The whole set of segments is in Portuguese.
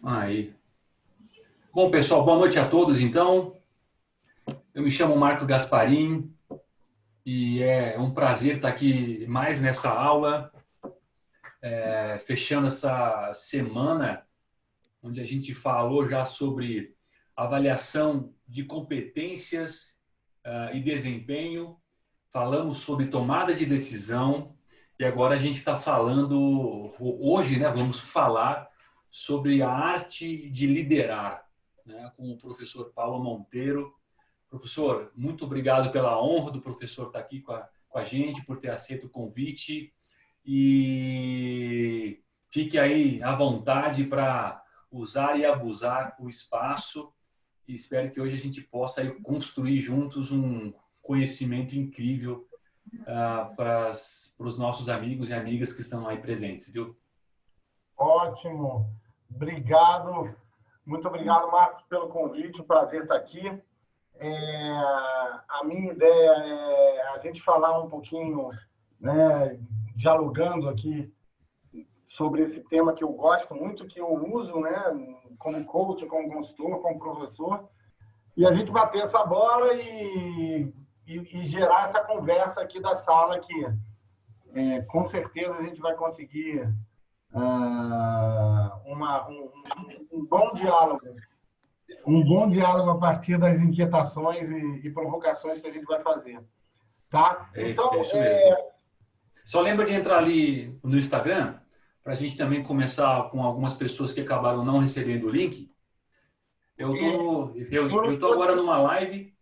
Aí. Bom, pessoal, boa noite a todos, então. Eu me chamo Marcos Gasparim e é um prazer estar aqui mais nessa aula, fechando essa semana, onde a gente falou já sobre avaliação de competências e desempenho, falamos sobre tomada de decisão e agora a gente está falando, hoje, né, vamos falar sobre a arte de liderar, né, com o professor Paulo Monteiro. Professor, muito obrigado pela honra do professor estar aqui com a gente, por ter aceito o convite. E fique aí à vontade para usar e abusar o espaço. E espero que hoje a gente possa aí construir juntos um conhecimento incrível para os nossos amigos e amigas que estão aí presentes, viu? Ótimo. Obrigado. Muito obrigado, Marcos, pelo convite. Um prazer estar aqui. A minha ideia é a gente falar um pouquinho, né, dialogando aqui sobre esse tema que eu gosto muito, que eu uso, né, como coach, como consultor, como professor, e a gente bater essa bola e gerar essa conversa aqui da sala que, com certeza, a gente vai conseguir um bom diálogo. Um bom diálogo a partir das inquietações e provocações que a gente vai fazer. Tá? É isso mesmo. Só lembra de entrar ali no Instagram, para a gente também começar com algumas pessoas que acabaram não recebendo o link. Eu tô agora numa live.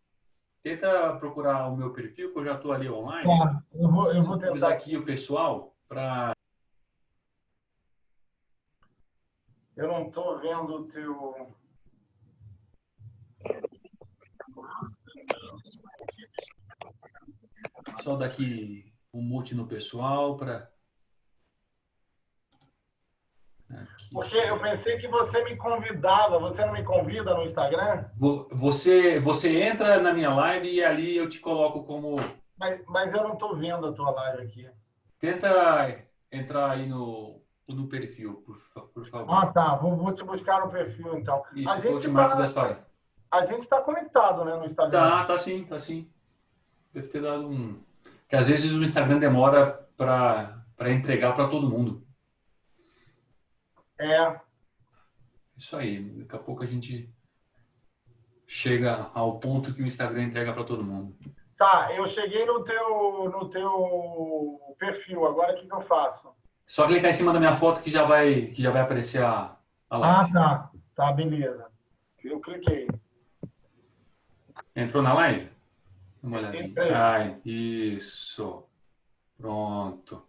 Tenta procurar o meu perfil, que eu já estou ali online. Tá, eu vou Só para avisar tentar aqui aqui. o pessoal para. Eu não estou vendo o teu. Só daqui um mute no pessoal para. Porque eu pensei que você me convidava. Você não me convida no Instagram? Você entra na minha live e ali eu te coloco como. Mas eu não estou vendo a tua live aqui. Tenta entrar aí no perfil, por Ah, favor. tá. Vou te buscar no perfil, então. Isso, coach Marcos Gasparim. A gente tá conectado, né, no Instagram. Tá sim, tá sim. Deve ter dado um. Que às vezes o Instagram demora para entregar para todo mundo. É. Isso aí, daqui a pouco a gente chega ao ponto que o Instagram entrega para todo mundo. Tá, eu cheguei no teu perfil. Agora o que eu faço? Só clicar em cima da minha foto que já vai aparecer a live. Ah, tá. Tá, beleza. Eu cliquei. Entrou na live? Dá uma olhadinha. Entrei. Isso. Pronto.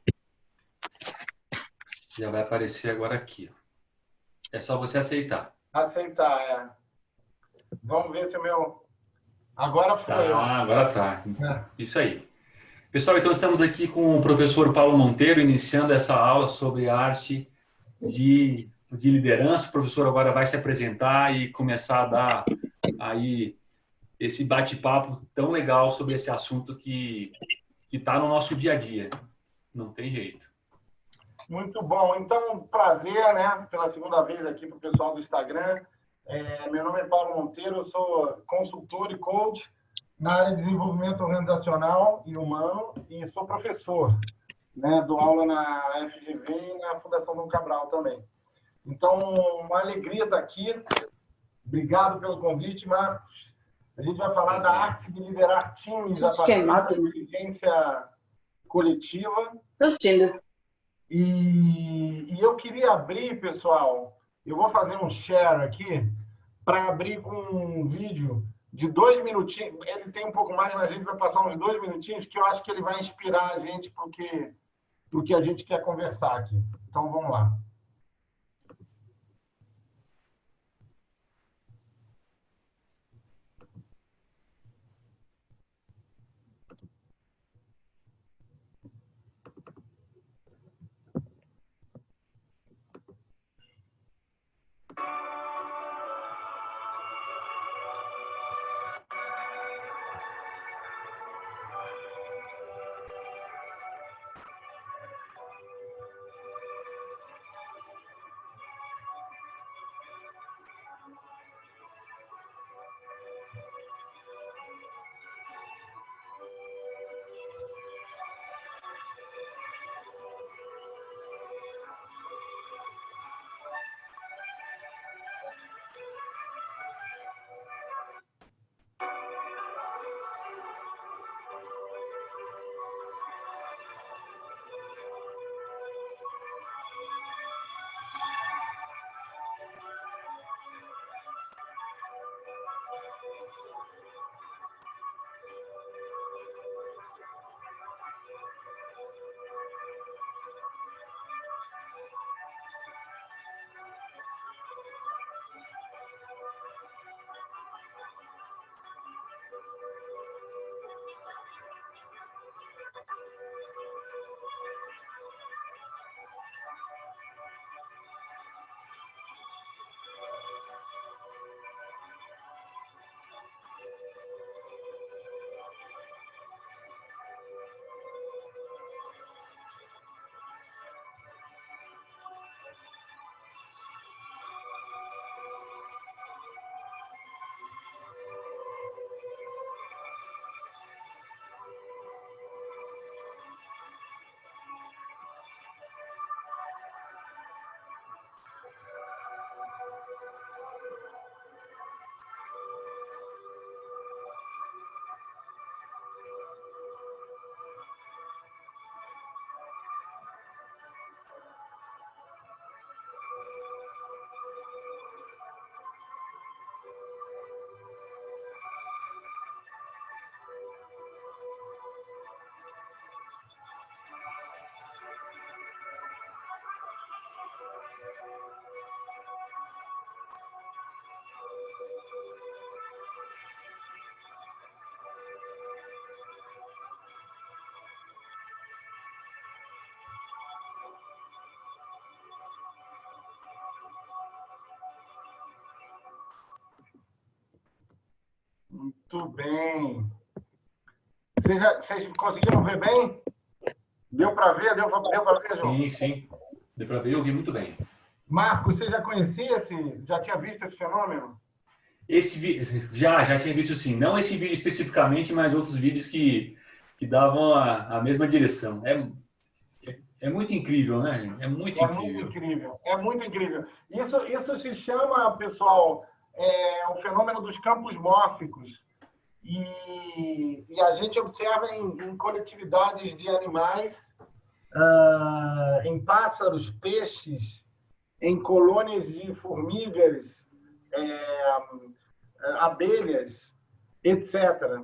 Já vai aparecer agora aqui. É só você aceitar. Aceitar, é. Vamos ver se o meu. Agora foi, ó. Agora tá. É. Isso aí. Pessoal, então estamos aqui com o professor Paulo Monteiro, iniciando essa aula sobre arte de liderança. O professor agora vai se apresentar e começar a dar aí esse bate-papo tão legal sobre esse assunto que está no nosso dia a dia. Não tem jeito. Muito bom. Então, prazer, né? Pela segunda vez aqui para o pessoal do Instagram. Meu nome é Paulo Monteiro, eu sou consultor e coach na área de desenvolvimento organizacional e humano e sou professor, né? Dou aula na FGV e na Fundação Dom Cabral também. Então, uma alegria estar aqui. Obrigado pelo convite, Marcos. A gente vai falar da arte de liderar times a partir da inteligência coletiva. Estou assistindo. E eu queria abrir, pessoal, eu vou fazer um share aqui para abrir com um vídeo de 2 minutinhos. Ele tem um pouco mais, mas a gente vai passar uns 2 minutinhos que eu acho que ele vai inspirar a gente para o que a gente quer conversar aqui. Então, vamos lá. Muito bem. Vocês conseguiram ver bem? Deu para ver? Deu para ver, João? Sim, sim. Deu para ver, eu vi muito bem. Marcos, você já conhecia já tinha visto esse fenômeno? Já tinha visto sim. Não esse vídeo especificamente, mas outros vídeos que davam a mesma direção. É muito incrível, né, gente? É muito É muito incrível. incrível, é muito incrível. Isso se chama, pessoal, o fenômeno dos campos mórficos. E a gente observa em coletividades de animais, em pássaros, peixes, em colônias de formigas, abelhas, etc.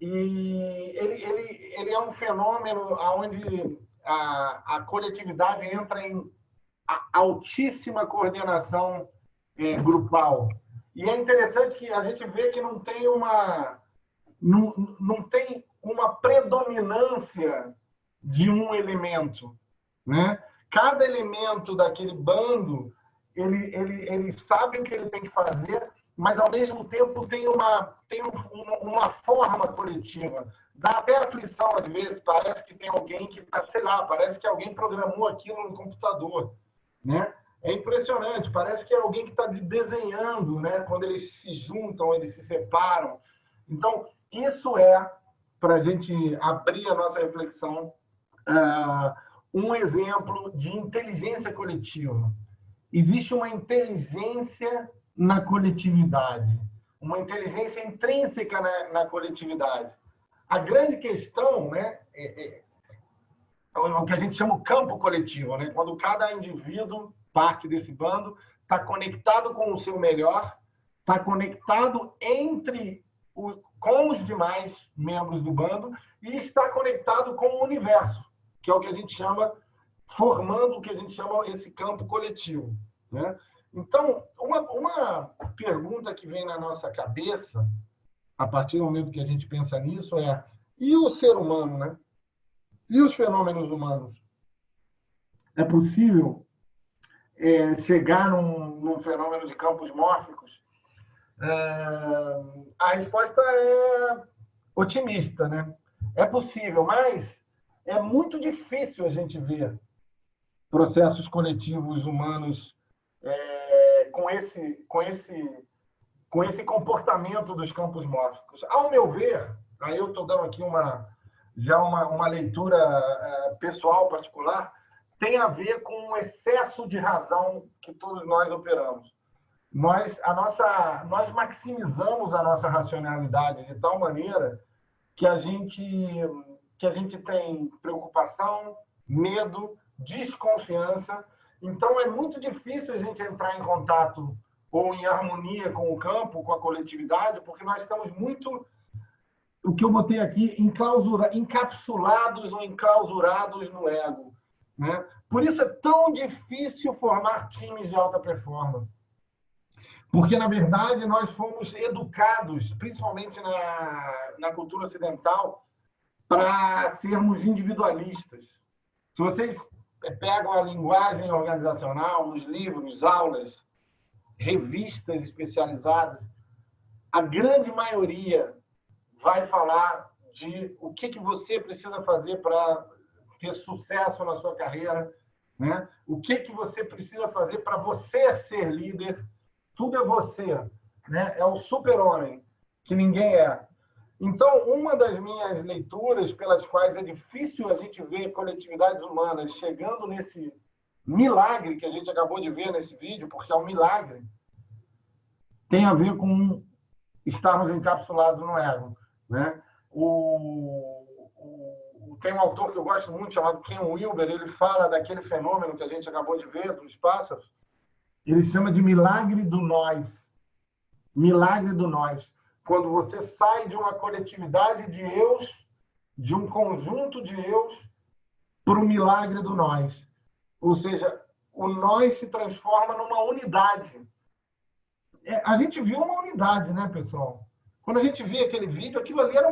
E ele é um fenômeno onde a coletividade entra em altíssima coordenação grupal. E é interessante que a gente vê que não tem uma predominância de um elemento, né? Cada elemento daquele bando, ele sabe o que ele tem que fazer, mas ao mesmo tempo tem uma forma coletiva. Dá até aflição às vezes, parece que tem alguém que, sei lá, parece que alguém programou aquilo no computador, né? É impressionante, parece que é alguém que está desenhando, né? Quando eles se juntam, eles se separam. Então, isso para a gente abrir a nossa reflexão, um exemplo de inteligência coletiva. Existe uma inteligência na coletividade, uma inteligência intrínseca na coletividade. A grande questão, né, é o que a gente chama o campo coletivo, né? Quando cada indivíduo, parte desse bando, está conectado com o seu melhor, está conectado com os demais membros do bando e está conectado com o universo, que é o que a gente chama, formando o que a gente chama esse campo coletivo, né? Então, uma pergunta que vem na nossa cabeça, a partir do momento que a gente pensa nisso, e o ser humano, né? E os fenômenos humanos? É possível chegar num fenômeno de campos mórficos? A resposta é otimista, né? É possível, mas é muito difícil a gente ver processos coletivos humanos com esse comportamento dos campos mórficos. Ao meu ver, aí eu estou dando aqui uma leitura pessoal, particular, tem a ver com um excesso de razão que todos nós operamos. Nós maximizamos a nossa racionalidade de tal maneira que a gente tem preocupação, medo, desconfiança. Então, é muito difícil a gente entrar em contato ou em harmonia com o campo, com a coletividade, porque nós estamos muito, o que eu botei aqui, encapsulados ou enclausurados no ego, né? Por isso é tão difícil formar times de alta performance. Porque, na verdade, nós fomos educados, principalmente na cultura ocidental, para sermos individualistas. Se vocês pegam a linguagem organizacional, nos livros, aulas, revistas especializadas, a grande maioria vai falar de o que você precisa fazer para ter sucesso na sua carreira, né? O que você precisa fazer para você ser líder. Tudo é você, né? É o super-homem, que ninguém é. Então, uma das minhas leituras pelas quais é difícil a gente ver coletividades humanas chegando nesse milagre que a gente acabou de ver nesse vídeo, porque é um milagre, tem a ver com estarmos encapsulados no ego, né? Tem um autor que eu gosto muito, chamado Ken Wilber, ele fala daquele fenômeno que a gente acabou de ver, dos pássaros. Ele chama de milagre do nós. Milagre do nós. Quando você sai de uma coletividade de eus, de um conjunto de eus, para o milagre do nós. Ou seja, o nós se transforma numa unidade. A gente viu uma unidade, né, pessoal? Quando a gente via aquele vídeo, aquilo ali era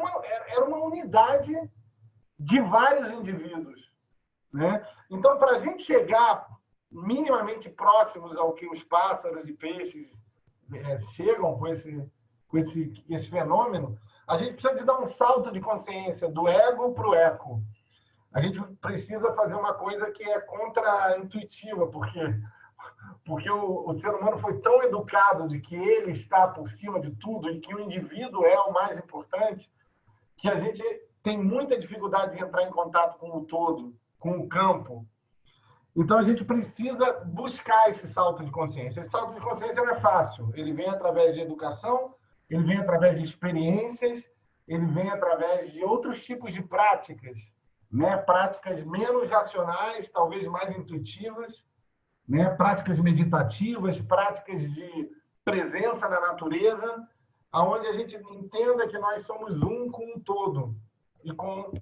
uma unidade de vários indivíduos, né? Então, para a gente chegar minimamente próximos ao que os pássaros e peixes chegam com esse esse fenômeno, a gente precisa de dar um salto de consciência do ego para o eco. A gente precisa fazer uma coisa que é contra-intuitiva, porque o ser humano foi tão educado de que ele está por cima de tudo e que o indivíduo é o mais importante, que a gente tem muita dificuldade de entrar em contato com o todo, com o campo. Então, a gente precisa buscar esse salto de consciência. Esse salto de consciência não é fácil. Ele vem através de educação, ele vem através de experiências, ele vem através de outros tipos de práticas, né? Práticas menos racionais, talvez mais intuitivas, né? Práticas meditativas, práticas de presença na natureza, aonde a gente entenda que nós somos um com o todo e com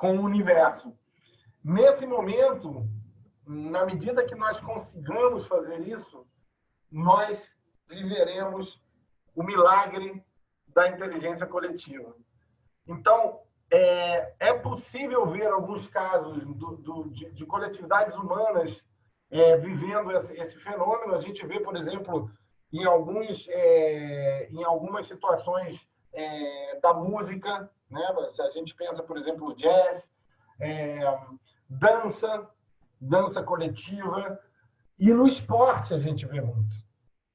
o universo. Nesse momento, na medida que nós consigamos fazer isso, nós viveremos o milagre da inteligência coletiva. Então, é possível ver alguns casos de coletividades humanas vivendo esse fenômeno. A gente vê, por exemplo, em algumas situações da música, né? A gente pensa, por exemplo, jazz, dança coletiva, e no esporte a gente vê muito.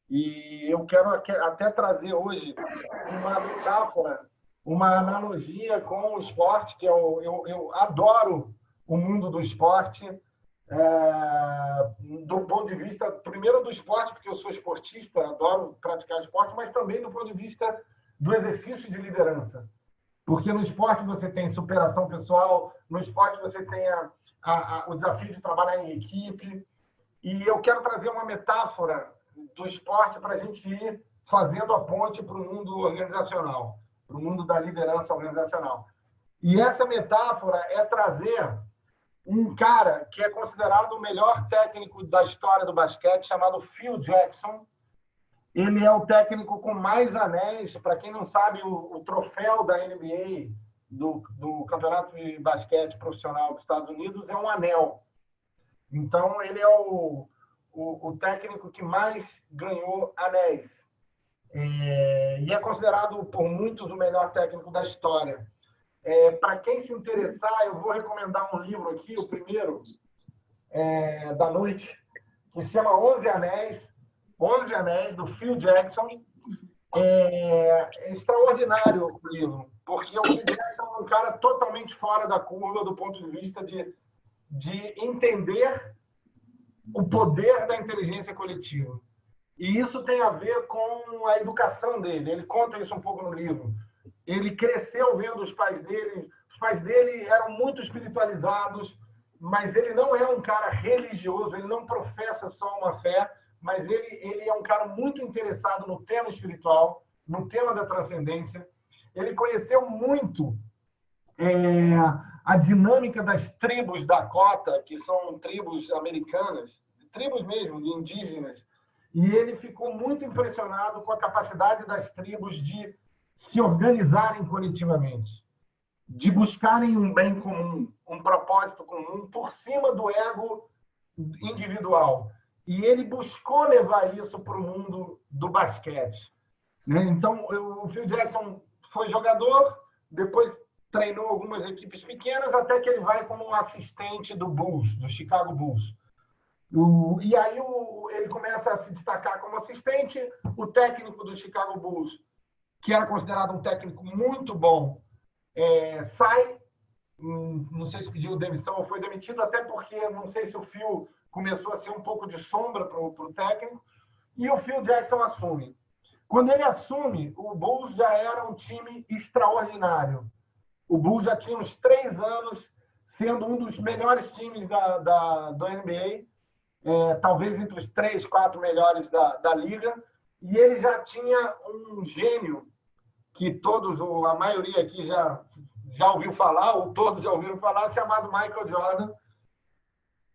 E eu quero até trazer hoje uma metáfora, uma analogia com o esporte, que eu adoro o mundo do esporte, do ponto de vista, primeiro do esporte, porque eu sou esportista, adoro praticar esporte, mas também do ponto de vista do exercício de liderança. Porque no esporte você tem superação pessoal, no esporte você tem o desafio de trabalhar em equipe. E eu quero trazer uma metáfora do esporte para a gente ir fazendo a ponte para o mundo organizacional, para o mundo da liderança organizacional. E essa metáfora é trazer um cara que é considerado o melhor técnico da história do basquete, chamado Phil Jackson. Ele é o técnico com mais anéis. Para quem não sabe, o troféu da NBA, do Campeonato de Basquete Profissional dos Estados Unidos, é um anel. Então, ele é o técnico que mais ganhou anéis. E é considerado por muitos o melhor técnico da história. Para quem se interessar, eu vou recomendar um livro aqui, o primeiro da noite, que se chama 11 Anéis, 11 Anéis, do Phil Jackson. É extraordinário o livro, porque o Phil Jackson é um cara totalmente fora da curva do ponto de vista de entender o poder da inteligência coletiva. E isso tem a ver com a educação dele. Ele conta isso um pouco no livro. Ele cresceu vendo os pais dele. Os pais dele eram muito espiritualizados, mas ele não é um cara religioso, ele não professa só uma fé, mas ele é um cara muito interessado no tema espiritual, no tema da transcendência. Ele conheceu muito a dinâmica das tribos Dakota, que são tribos americanas, tribos mesmo, de indígenas, e ele ficou muito impressionado com a capacidade das tribos de se organizarem coletivamente, de buscarem um bem comum, um propósito comum, por cima do ego individual. E ele buscou levar isso para o mundo do basquete. Então, o Phil Jackson foi jogador, depois treinou algumas equipes pequenas, até que ele vai como um assistente do Bulls, do Chicago Bulls. E aí ele começa a se destacar como assistente. O técnico do Chicago Bulls, que era considerado um técnico muito bom, sai, não sei se pediu demissão ou foi demitido, até porque não sei se o Phil começou a ser um pouco de sombra para o técnico, e o Phil Jackson assume. Quando ele assume, o Bulls já era um time extraordinário. O Bulls já tinha uns 3 anos sendo um dos melhores times do NBA, talvez entre os 3, 4 melhores da liga, e ele já tinha um gênio que a maioria aqui já ouviu falar, ou todos já ouviram falar, chamado Michael Jordan,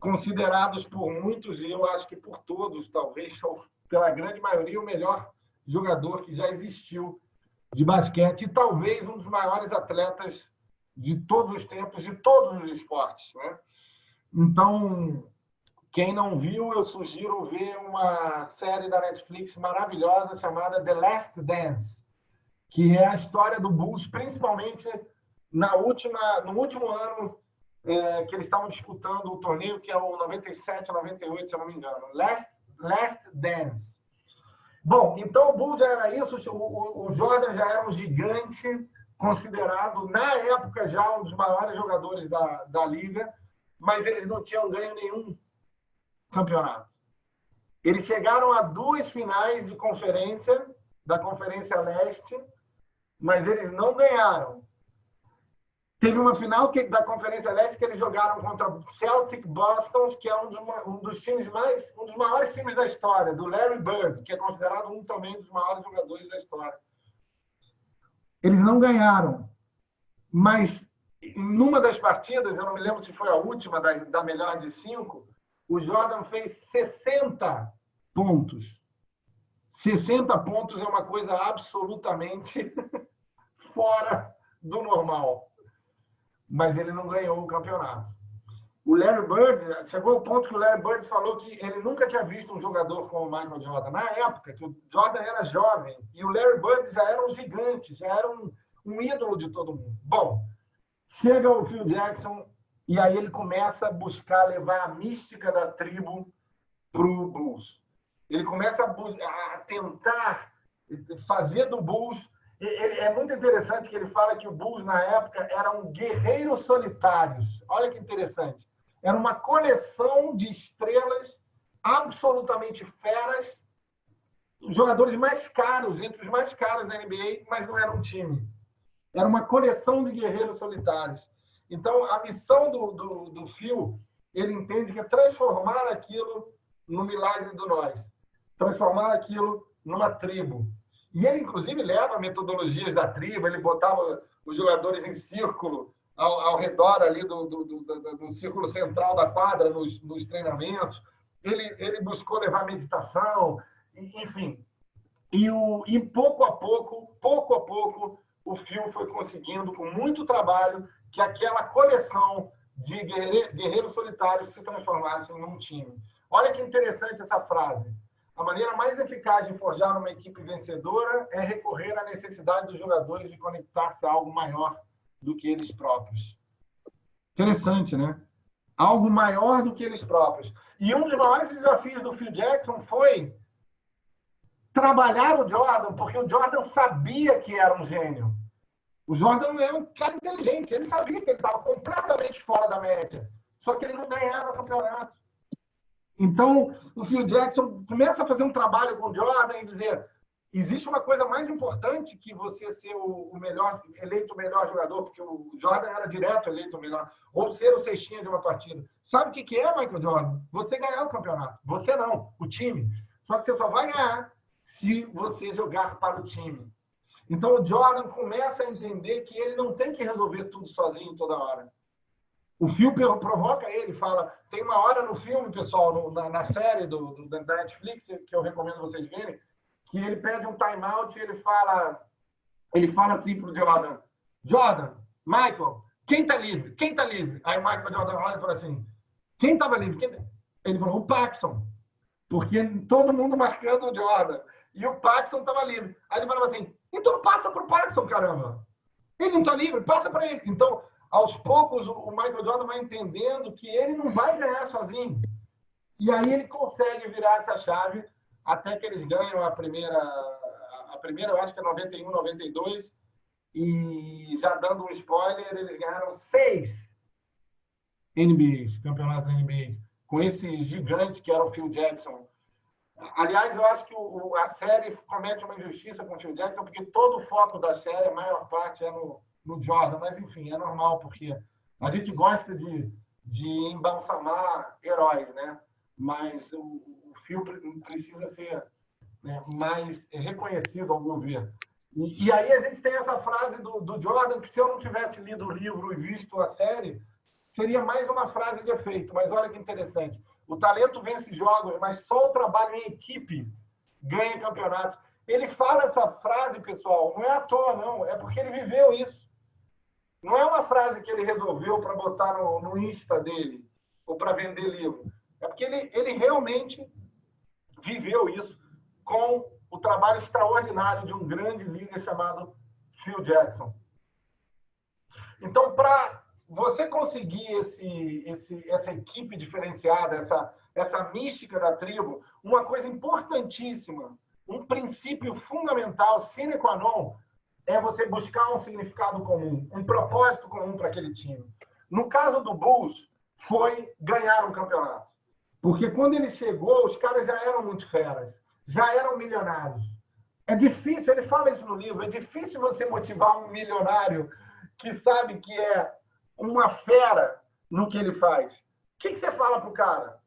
considerados por muitos, e eu acho que por todos, talvez pela grande maioria, o melhor jogador que já existiu de basquete, e talvez um dos maiores atletas de todos os tempos, de todos os esportes, né? Então, Quem não viu, eu sugiro ver uma série da Netflix maravilhosa chamada The Last Dance, que é a história do Bulls, principalmente no último ano que eles estavam disputando o torneio, que é o 97, 98, se eu não me engano. Last Dance. Bom, então o Bulls já era isso, o Jordan já era um gigante, considerado, na época, já um dos maiores jogadores da liga, mas eles não tinham ganho nenhum campeonato. Eles chegaram a 2 finais de conferência, da Conferência Leste, mas eles não ganharam. Teve uma final da Conferência Leste que eles jogaram contra o Celtic Boston, que é um dos maiores times da história, do Larry Bird, que é considerado um também dos maiores jogadores da história. Eles não ganharam, mas numa das partidas, eu não me lembro se foi a última da melhor de 5, o Jordan fez 60 pontos. 60 pontos é uma coisa absolutamente fora do normal. Mas ele não ganhou o campeonato. O Larry Bird, chegou ao ponto que o Larry Bird falou que ele nunca tinha visto um jogador como o Michael Jordan. Na época, que o Jordan era jovem, e o Larry Bird já era um gigante, já era um ídolo de todo mundo. Bom, chega o Phil Jackson, e aí ele começa a buscar levar a mística da tribo para o Bulls. Ele começa a tentar fazer do Bulls... É muito interessante que ele fala que o Bulls, na época, eram guerreiros solitários. Olha que interessante. Era uma coleção de estrelas absolutamente feras, jogadores mais caros, entre os mais caros da NBA, mas não era um time. Era uma coleção de guerreiros solitários. Então, a missão do Phil, ele entende que é transformar aquilo no milagre do nós. Transformar aquilo numa tribo. E ele, inclusive, leva metodologias da tribo, ele botava os jogadores em círculo ao redor ali do círculo central da quadra, nos treinamentos. Ele buscou levar meditação, enfim. E pouco a pouco, o Phil foi conseguindo, com muito trabalho, que aquela coleção de guerreiros solitários se transformasse em um time. Olha que interessante essa frase. A maneira mais eficaz de forjar uma equipe vencedora é recorrer à necessidade dos jogadores de conectar-se a algo maior do que eles próprios. Interessante, né? Algo maior do que eles próprios. E um dos maiores desafios do Phil Jackson foi trabalhar o Jordan, porque o Jordan sabia que era um gênio. O Jordan é um cara inteligente, ele sabia que ele estava completamente fora da média, só que ele não ganhava campeonato. Então, o Phil Jackson começa a fazer um trabalho com o Jordan e dizer: existe uma coisa mais importante que você ser eleito o melhor jogador, porque o Jordan era direto eleito o melhor, ou ser o cestinha de uma partida. Sabe o que é, Michael Jordan? Você ganhar o campeonato. Você não, o time. Só que você só vai ganhar se você jogar para o time. Então, o Jordan começa a entender que ele não tem que resolver tudo sozinho toda hora. O Phil provoca ele, fala... Tem uma hora no filme, pessoal, na série da Netflix, que eu recomendo vocês verem, que ele pede um timeout e ele fala assim pro Jordan: Jordan, Michael, quem tá livre? Quem tá livre? Aí o Michael Jordan olha e fala assim: quem tava livre? Ele falou: o Paxson. Porque todo mundo marcando o Jordan. E o Paxson tava livre. Aí ele falava assim: então passa pro Paxson, caramba. Ele não tá livre, passa para ele. Então, aos poucos, o Michael Jordan vai entendendo que ele não vai ganhar sozinho. E aí ele consegue virar essa chave até que eles ganham a primeira, eu acho que é 91, 92. E já dando um spoiler, eles ganharam 6 NBAs, campeonatos da NBA, com esse gigante que era o Phil Jackson. Aliás, eu acho que a série comete uma injustiça com o Phil Jackson, porque todo o foco da série, a maior parte, é no Jordan, mas enfim, é normal, porque a gente gosta de embalsamar heróis, né? Mas o Phil precisa ser, né, mais reconhecido, ao meu ver. E aí a gente tem essa frase do Jordan, que se eu não tivesse lido o livro e visto a série, seria mais uma frase de efeito. Mas olha que interessante. O talento vence jogos, mas só o trabalho em equipe ganha campeonato. Ele fala essa frase, pessoal, não é à toa, não. É porque ele viveu isso. Não é uma frase que ele resolveu para botar no Insta dele ou para vender livro. É porque ele realmente viveu isso com o trabalho extraordinário de um grande líder chamado Phil Jackson. Então, para você conseguir essa equipe diferenciada, essa mística da tribo, uma coisa importantíssima, um princípio fundamental, sine qua non, é você buscar um significado comum, um propósito comum para aquele time. No caso do Bulls, foi ganhar um campeonato. Porque quando ele chegou, os caras já eram muito feras, já eram milionários. É difícil, ele fala isso no livro, é difícil você motivar um milionário que sabe que é uma fera no que ele faz. O que você fala pro cara?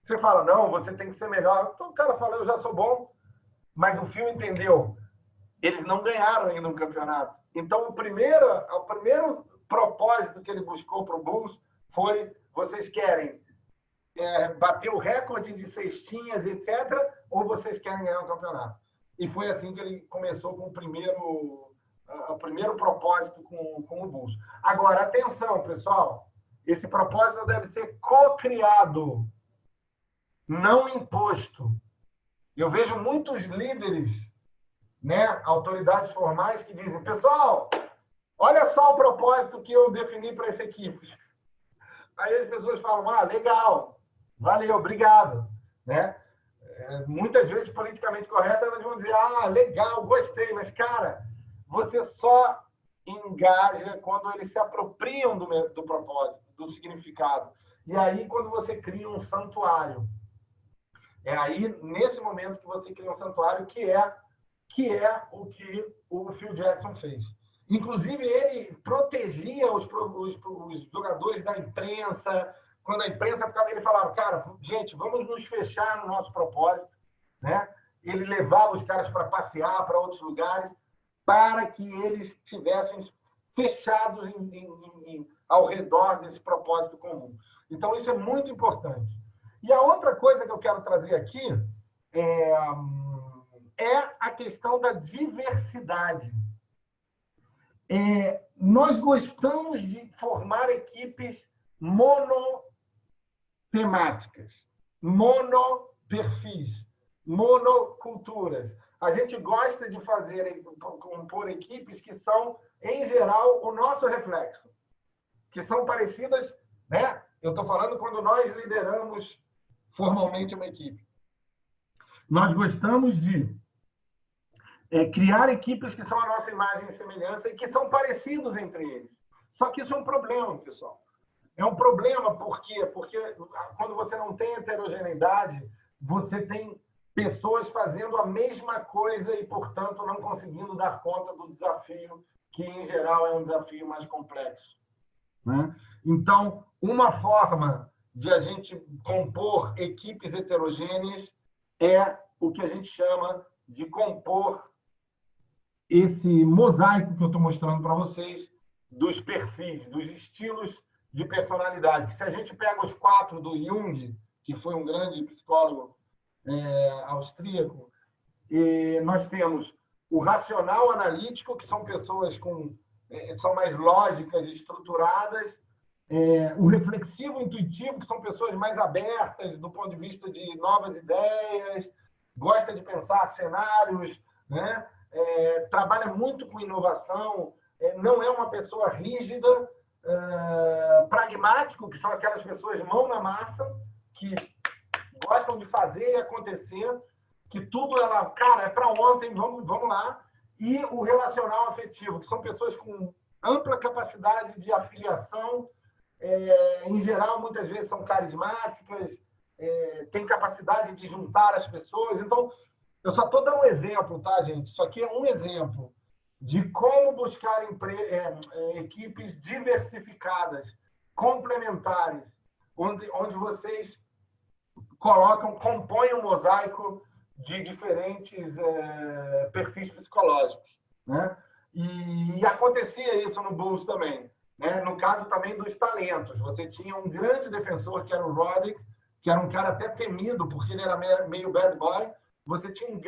Você fala, não, você tem que ser melhor. Então o cara fala, eu já sou bom. Mas o Phil entendeu. Eles não ganharam ainda um campeonato. Então o primeiro propósito que ele buscou para o Bulls foi, vocês querem bater o recorde de cestinhas, etc., ou vocês querem ganhar um campeonato? E foi assim que ele começou com o primeiro propósito com o Bulls. Agora, atenção, pessoal, esse propósito deve ser co-criado, não imposto. Eu vejo muitos líderes, né, autoridades formais que dizem, pessoal, olha só o propósito que eu defini para essa equipe. Aí as pessoas falam, legal, valeu, obrigado, né? Muitas vezes, politicamente correto, elas vão dizer, legal, gostei, mas, cara, você só engaja quando eles se apropriam do propósito, do significado. E aí, quando você cria um santuário, é aí, nesse momento, que você cria um santuário que é o que o Phil Jackson fez. Inclusive, ele protegia os jogadores da imprensa. Quando a imprensa ficava, ele falava, cara, gente, vamos nos fechar no nosso propósito, né? Ele levava os caras para passear para outros lugares para que eles estivessem fechados ao redor desse propósito comum. Então, isso é muito importante. E a outra coisa que eu quero trazer aqui é a questão da diversidade. Nós gostamos de formar equipes monotemáticas, monoperfis, monoculturas. A gente gosta de compor equipes que são, em geral, o nosso reflexo, que são parecidas, né? Eu estou falando quando nós lideramos formalmente uma equipe. Nós gostamos de criar equipes que são a nossa imagem e semelhança e que são parecidos entre eles. Só que isso é um problema, pessoal. É um problema por quê? Porque quando você não tem heterogeneidade, você tem pessoas fazendo a mesma coisa e, portanto, não conseguindo dar conta do desafio, que, em geral, é um desafio mais complexo, né? Então, uma forma de a gente compor equipes heterogêneas é o que a gente chama de compor esse mosaico que eu estou mostrando para vocês dos perfis, dos estilos de personalidade. Se a gente pega os 4 do Jung, que foi um grande psicólogo austríaco, nós temos o racional analítico, que são pessoas são mais lógicas e estruturadas, o reflexivo intuitivo, que são pessoas mais abertas do ponto de vista de novas ideias, gosta de pensar cenários, né? Trabalha muito com inovação, não é uma pessoa rígida, pragmático, que são aquelas pessoas mão na massa, que gostam de fazer e acontecer, que tudo cara, é para ontem, vamos lá. E o relacional afetivo, que são pessoas com ampla capacidade de afiliação, em geral, muitas vezes são carismáticas, têm capacidade de juntar as pessoas. Então, eu só estou dando um exemplo, tá, gente? Isso aqui é um exemplo de como buscar equipes diversificadas, complementares, onde vocês compõem um mosaico de diferentes perfis psicológicos, né? E acontecia isso no Bulls também, né? No caso também dos talentos. Você tinha um grande defensor, que era o Roddick, que era um cara até temido, porque ele era meio bad boy. Você tinha um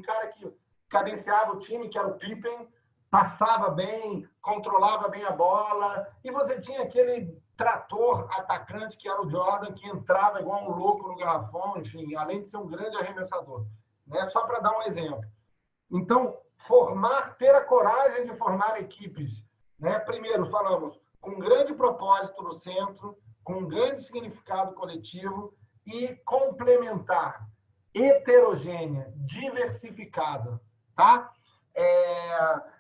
cara que cadenciava o time, que era o Pippen, passava bem, controlava bem a bola, e você tinha aquele trator atacante que era o Jordan, que entrava igual um louco no garrafão, enfim, além de ser um grande arremessador, né? Só para dar um exemplo. Então, ter a coragem de formar equipes, né? Primeiro, falamos, com um grande propósito no centro, com um grande significado coletivo e complementar, heterogênea, diversificada, tá?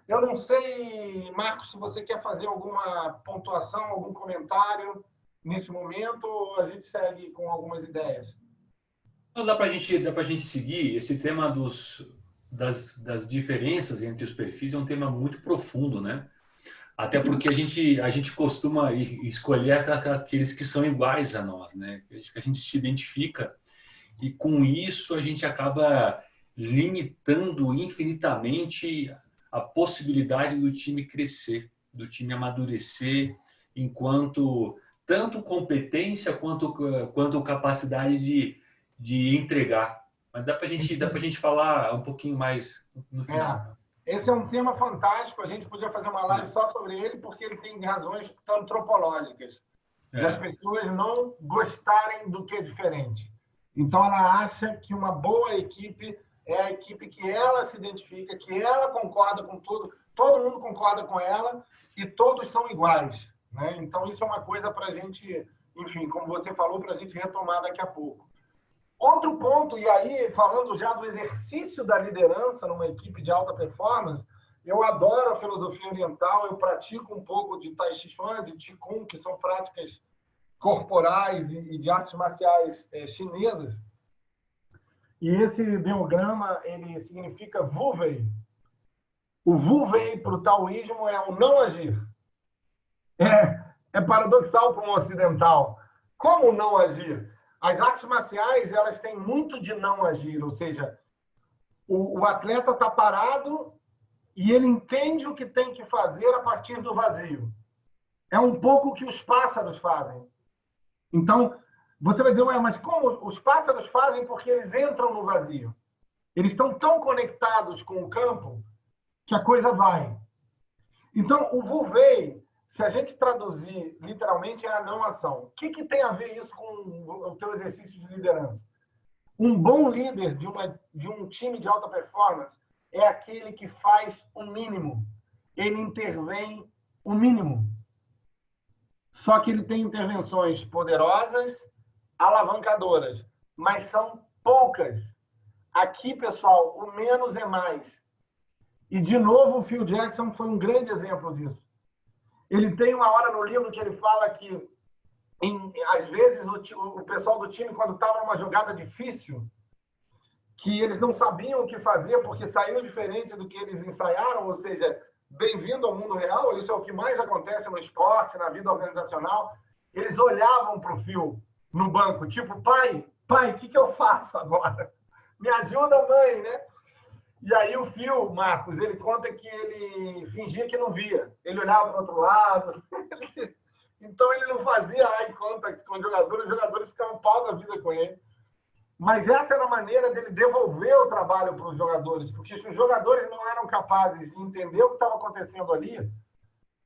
Eu não sei, Marcos, se você quer fazer alguma pontuação, algum comentário nesse momento, ou a gente segue com algumas ideias? Então, dá para a gente seguir esse tema das diferenças entre os perfis, é um tema muito profundo, né? Até porque a gente costuma escolher aqueles que são iguais a nós, né? Aqueles que a gente se identifica, e com isso a gente acaba limitando infinitamente a possibilidade do time crescer, do time amadurecer, enquanto tanto competência quanto capacidade de entregar. Mas dá para gente falar um pouquinho mais no final. Esse é um tema fantástico, a gente podia fazer uma live só sobre ele, porque ele tem razões antropológicas, das pessoas não gostarem do que é diferente. Então, ela acha que uma boa equipe é a equipe que ela se identifica, que ela concorda com tudo, todo mundo concorda com ela e todos são iguais, né? Então, isso é uma coisa para a gente, enfim, como você falou, para a gente retomar daqui a pouco. Outro ponto, e aí, falando já do exercício da liderança numa equipe de alta performance, eu adoro a filosofia oriental, eu pratico um pouco de Tai Chi Chuan, de Qigong, que são práticas corporais e de artes marciais chinesas. E esse ideograma, ele significa Wu Wei. O Wu Wei para o taoísmo é o não agir. É paradoxal para um ocidental. Como não agir? As artes marciais, elas têm muito de não agir, ou seja, o atleta está parado e ele entende o que tem que fazer a partir do vazio. É um pouco o que os pássaros fazem. Então, você vai dizer, ué, mas como os pássaros fazem? Porque eles entram no vazio. Eles estão tão conectados com o campo que a coisa vai. Então, o Wu Wei, se a gente traduzir literalmente, é a não ação. O que tem a ver isso com o teu exercício de liderança? Um bom líder de um time de alta performance é aquele que faz o mínimo. Ele intervém o mínimo. Só que ele tem intervenções poderosas, alavancadoras, mas são poucas. Aqui, pessoal, o menos é mais. E, de novo, o Phil Jackson foi um grande exemplo disso. Ele tem uma hora no livro que ele fala que, às vezes, o pessoal do time, quando estava numa jogada difícil, que eles não sabiam o que fazer porque saiu diferente do que eles ensaiaram, ou seja, bem-vindo ao mundo real, isso é o que mais acontece no esporte, na vida organizacional, eles olhavam para o Phil no banco, tipo, pai, o que eu faço agora? Me ajuda, mãe, né? E aí o Phil, Marcos, ele conta que ele fingia que não via. Ele olhava para o outro lado. Então ele não fazia eye contact com os jogadores ficavam pau da vida com ele. Mas essa era a maneira dele devolver o trabalho para os jogadores, porque se os jogadores não eram capazes de entender o que estava acontecendo ali,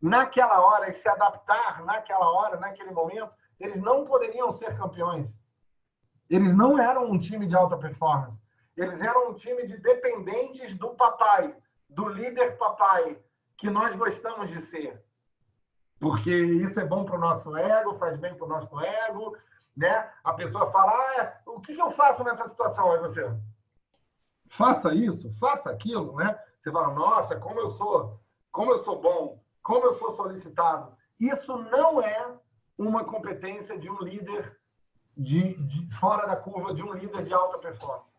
naquela hora, e se adaptar naquela hora, naquele momento, eles não poderiam ser campeões. Eles não eram um time de alta performance. Eles eram um time de dependentes do papai, do líder papai, que nós gostamos de ser. Porque isso é bom para o nosso ego, faz bem para o nosso ego, né? A pessoa fala, o que eu faço nessa situação? Aí você, faça isso, faça aquilo, né? Você fala, nossa, como eu sou bom, como eu sou solicitado. Isso não é uma competência de um líder fora da curva, de um líder de alta performance.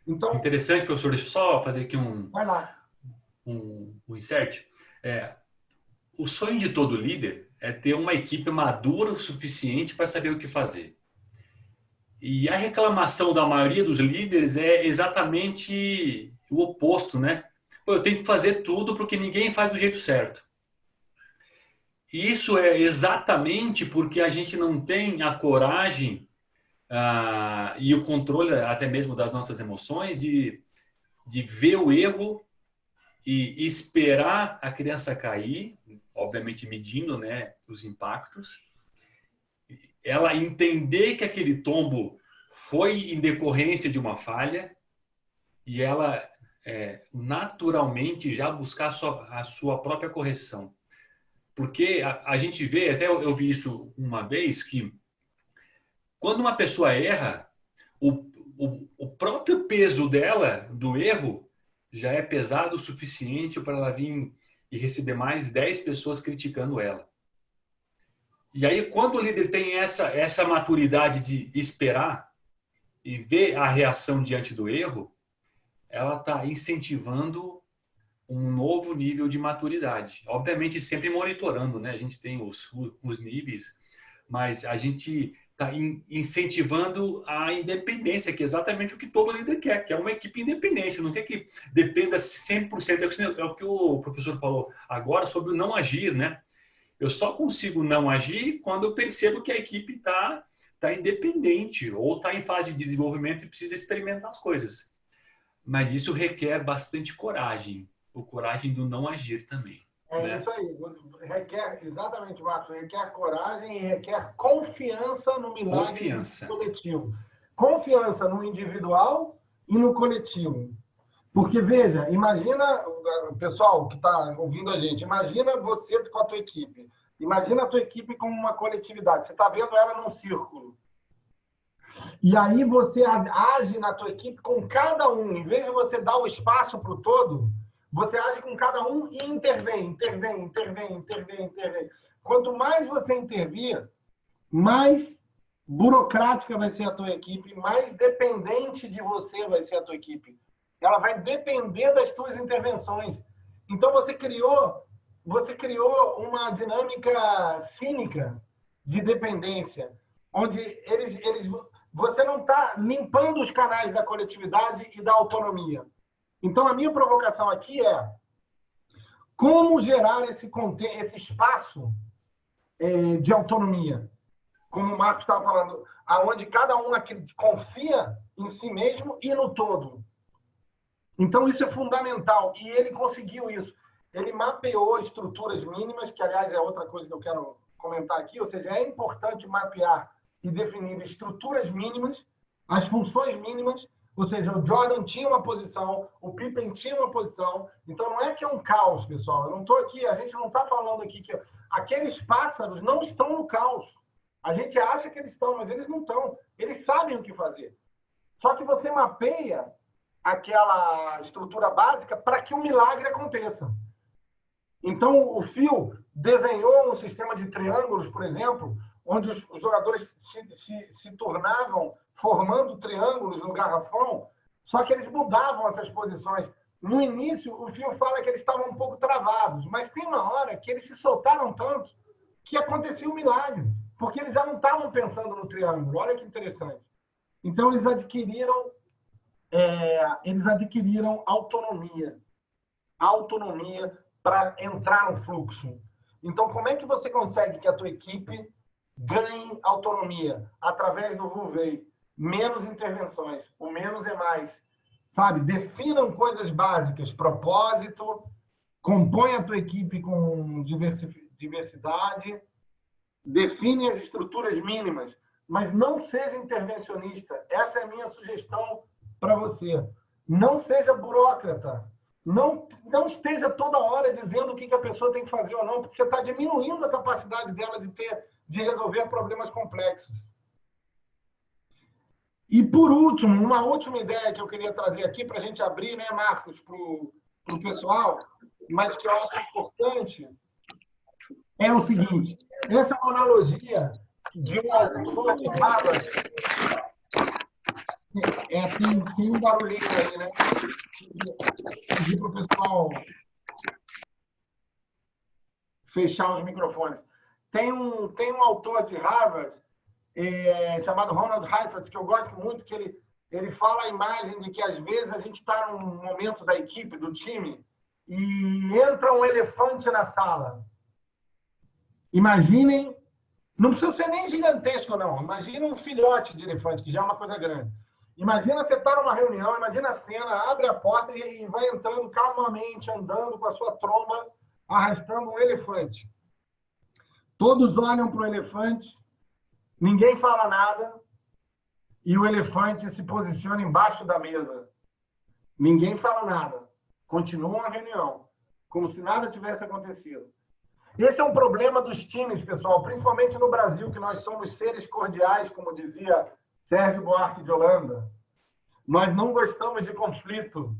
Então, interessante, professor, deixa eu só fazer aqui vai lá. um insert. O sonho de todo líder é ter uma equipe madura o suficiente para saber o que fazer. E a reclamação da maioria dos líderes é exatamente o oposto, né? Eu tenho que fazer tudo porque ninguém faz do jeito certo. E isso é exatamente porque a gente não tem a coragem e o controle até mesmo das nossas emoções de ver o erro e esperar a criança cair, obviamente medindo, né, os impactos, ela entender que aquele tombo foi em decorrência de uma falha e ela naturalmente já buscar a sua própria correção. Porque a gente vê, até eu vi isso uma vez, que quando uma pessoa erra, o próprio peso dela, do erro, já é pesado o suficiente para ela vir e receber mais 10 pessoas criticando ela. E aí, quando o líder tem essa maturidade de esperar e ver a reação diante do erro, ela está incentivando um novo nível de maturidade. Obviamente, sempre monitorando, né? A gente tem os níveis, mas a gente está incentivando a independência, que é exatamente o que todo líder quer, que é uma equipe independente, não quer que dependa 100%. É o que o professor falou agora sobre o não agir, né? Eu só consigo não agir quando eu percebo que a equipe está independente ou está em fase de desenvolvimento e precisa experimentar as coisas. Mas isso requer bastante coragem, a coragem do não agir também. É isso aí. Requer, exatamente, Marcos, requer coragem e requer confiança no milagre coletivo. Confiança no individual e no coletivo. Porque, veja, imagina, pessoal que está ouvindo a gente, imagina você com a tua equipe. Imagina a tua equipe como uma coletividade. Você está vendo ela num círculo. E aí você age na tua equipe com cada um. Em vez de você dar o espaço para o todo, você age com cada um e intervém. Quanto mais você intervir, mais burocrática vai ser a tua equipe, mais dependente de você vai ser a tua equipe. Ela vai depender das tuas intervenções. Então você criou uma dinâmica cínica de dependência, onde você não está limpando os canais da coletividade e da autonomia. Então, a minha provocação aqui é como gerar esse espaço de autonomia, como o Marcos estava falando, aonde cada um confia em si mesmo e no todo. Então, isso é fundamental. E ele conseguiu isso. Ele mapeou estruturas mínimas, que, aliás, é outra coisa que eu quero comentar aqui, ou seja, é importante mapear e definir estruturas mínimas, as funções mínimas, ou seja, o Jordan tinha uma posição, o Pippen tinha uma posição, então não é que é um caos, pessoal. Eu não estou aqui, a gente não está falando aqui que aqueles pássaros não estão no caos. A gente acha que eles estão, mas eles não estão. Eles sabem o que fazer. Só que você mapeia aquela estrutura básica para que o milagre aconteça. Então, o Phil desenhou um sistema de triângulos, por exemplo, onde os jogadores se tornavam formando triângulos no garrafão, só que eles mudavam essas posições. No início, o Phil fala que eles estavam um pouco travados, mas tem uma hora que eles se soltaram tanto que acontecia um milagre, porque eles já não estavam pensando no triângulo. Olha que interessante. Então, eles adquiriram autonomia. Autonomia para entrar no fluxo. Então, como é que você consegue que a tua equipe ganhe autonomia? Através do Vulvey. Menos intervenções. O menos é mais. Sabe? Definam coisas básicas. Propósito. Compõe a tua equipe com diversidade. Define as estruturas mínimas. Mas não seja intervencionista. Essa é a minha sugestão para você. Não seja burocrata. Não esteja toda hora dizendo o que a pessoa tem que fazer ou não, porque você está diminuindo a capacidade dela de resolver problemas complexos. E, por último, uma última ideia que eu queria trazer aqui para a gente abrir, né, Marcos, para o pessoal, mas que eu acho importante, é o seguinte. Essa é uma analogia de um autor de Harvard. Tem um barulhinho aí, né? Pedir para o pessoal fechar os microfones. Tem um autor de Harvard chamado Ronald Heifetz, que eu gosto muito, que ele fala a imagem de que, às vezes, a gente está num momento da equipe, do time, e entra um elefante na sala. Imaginem, não precisa ser nem gigantesco, não. Imagina um filhote de elefante, que já é uma coisa grande. Imagina você estar numa reunião, imagina a cena, abre a porta e vai entrando calmamente, andando com a sua tromba, arrastando um elefante. Todos olham para o elefante, ninguém fala nada, e o elefante se posiciona embaixo da mesa. Ninguém fala nada. Continua a reunião, como se nada tivesse acontecido. Esse é um problema dos times, pessoal, principalmente no Brasil, que nós somos seres cordiais, como dizia Sérgio Buarque de Holanda. Nós não gostamos de conflito.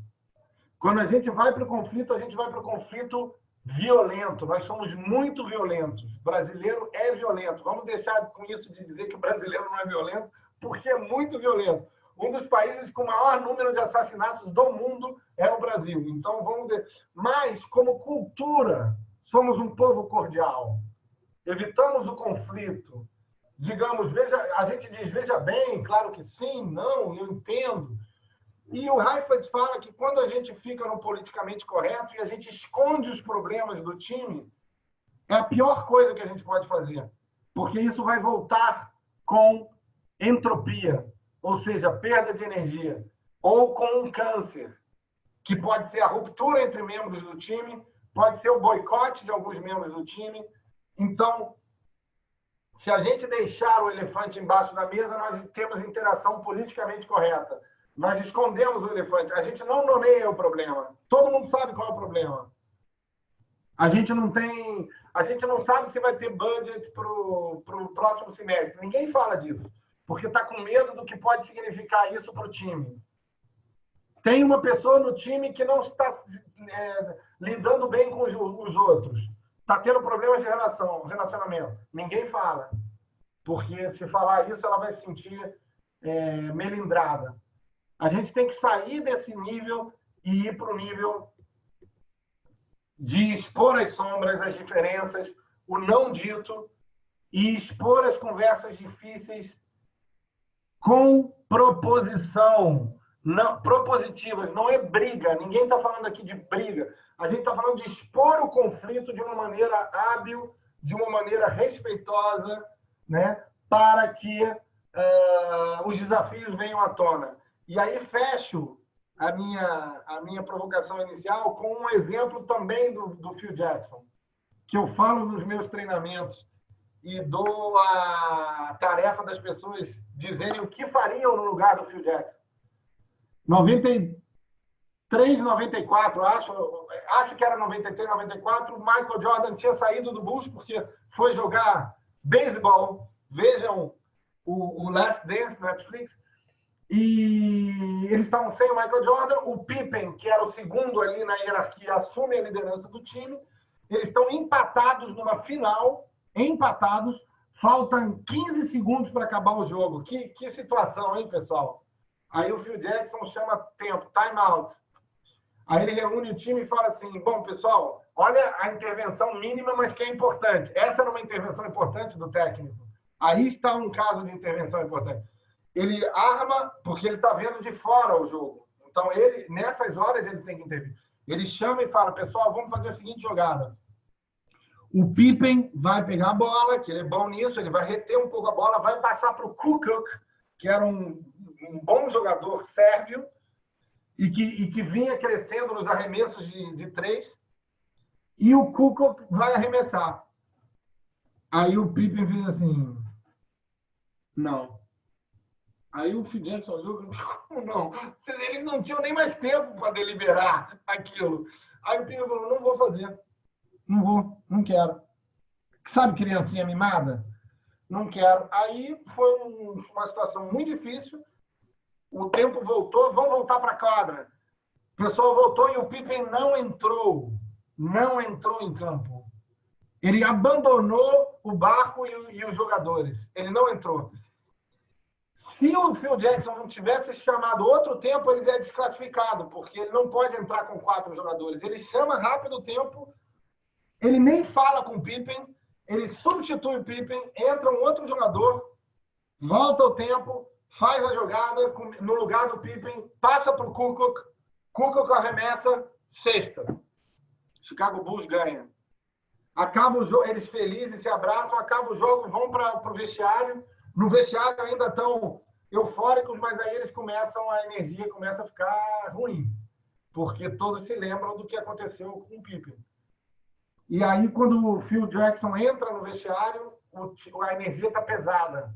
Quando a gente vai para o conflito, a gente vai para o conflito violento. Nós somos muito violentos. O brasileiro é violento. Vamos deixar com isso de dizer que o brasileiro não é violento, porque é muito violento. Um dos países com o maior número de assassinatos do mundo é o Brasil. Então, vamos dizer... Mas, como cultura, somos um povo cordial. Evitamos o conflito. Digamos, a gente diz, veja bem, claro que sim, não, eu entendo. E o Heifetz fala que quando a gente fica no politicamente correto e a gente esconde os problemas do time, é a pior coisa que a gente pode fazer. Porque isso vai voltar com entropia, ou seja, perda de energia, ou com um câncer, que pode ser a ruptura entre membros do time, pode ser o boicote de alguns membros do time. Então, se a gente deixar o elefante embaixo da mesa, nós temos interação politicamente correta. Nós escondemos o elefante. A gente não nomeia o problema. Todo mundo sabe qual é o problema. A gente não sabe se vai ter budget para o próximo semestre. Ninguém fala disso, porque está com medo do que pode significar isso para o time. Tem uma pessoa no time que não está lidando bem com os outros. Está tendo problemas de relacionamento. Ninguém fala. Porque se falar isso, ela vai se sentir melindrada. A gente tem que sair desse nível e ir para o nível de expor as sombras, as diferenças, o não dito, e expor as conversas difíceis com proposição. Não, propositivas, não é briga. Ninguém está falando aqui de briga. A gente está falando de expor o conflito de uma maneira hábil, de uma maneira respeitosa, né, para que os desafios venham à tona. E aí fecho a minha provocação inicial com um exemplo também do Phil Jackson, que eu falo nos meus treinamentos e dou a tarefa das pessoas dizerem o que fariam no lugar do Phil Jackson. 93, 94, acho que era 93, 94, o Michael Jordan tinha saído do Bulls porque foi jogar beisebol. Vejam o Last Dance no Netflix. E eles estavam sem o Michael Jordan. O Pippen, que era o segundo ali na hierarquia, assume a liderança do time. Eles estão empatados numa final, empatados. Faltam 15 segundos para acabar o jogo. Que situação, hein, pessoal? Aí o Phil Jackson chama tempo, time out. Aí ele reúne o time e fala assim, bom, pessoal, olha a intervenção mínima, mas que é importante. Essa era uma intervenção importante do técnico. Aí está um caso de intervenção importante. Ele arma, porque ele está vendo de fora o jogo. Então, nessas horas, ele tem que intervir. Ele chama e fala, pessoal, vamos fazer a seguinte jogada. O Pippen vai pegar a bola, que ele é bom nisso, ele vai reter um pouco a bola, vai passar para o Kukoc, que era um bom jogador sérvio, e que vinha crescendo nos arremessos de três, e o Kukoc vai arremessar. Aí o Pippen fez assim, não. Aí o Phil Jackson olhou e falou, como não? Eles não tinham nem mais tempo para deliberar aquilo. Aí o Pippen falou, não vou fazer. Não vou, não quero. Sabe criancinha mimada? Não quero. Aí foi uma situação muito difícil. O tempo voltou, vamos voltar para a quadra. O pessoal voltou e o Pippen não entrou em campo. Ele abandonou o barco e os jogadores. Ele não entrou. Se o Phil Jackson não tivesse chamado outro tempo, ele é desclassificado, porque ele não pode entrar com 4 jogadores. Ele chama rápido o tempo, ele nem fala com o Pippen, ele substitui o Pippen, entra um outro jogador, volta o tempo, faz a jogada no lugar do Pippen, passa para o Kukoc, Kukoc arremessa, sexta. Chicago Bulls ganha. Acaba o jogo, eles felizes se abraçam, acaba o jogo, vão para o vestiário. No vestiário ainda estão eufóricos, mas aí eles começam, a energia começa a ficar ruim, porque todos se lembram do que aconteceu com o Pippen. E aí, quando o Phil Jackson entra no vestiário, a energia está pesada.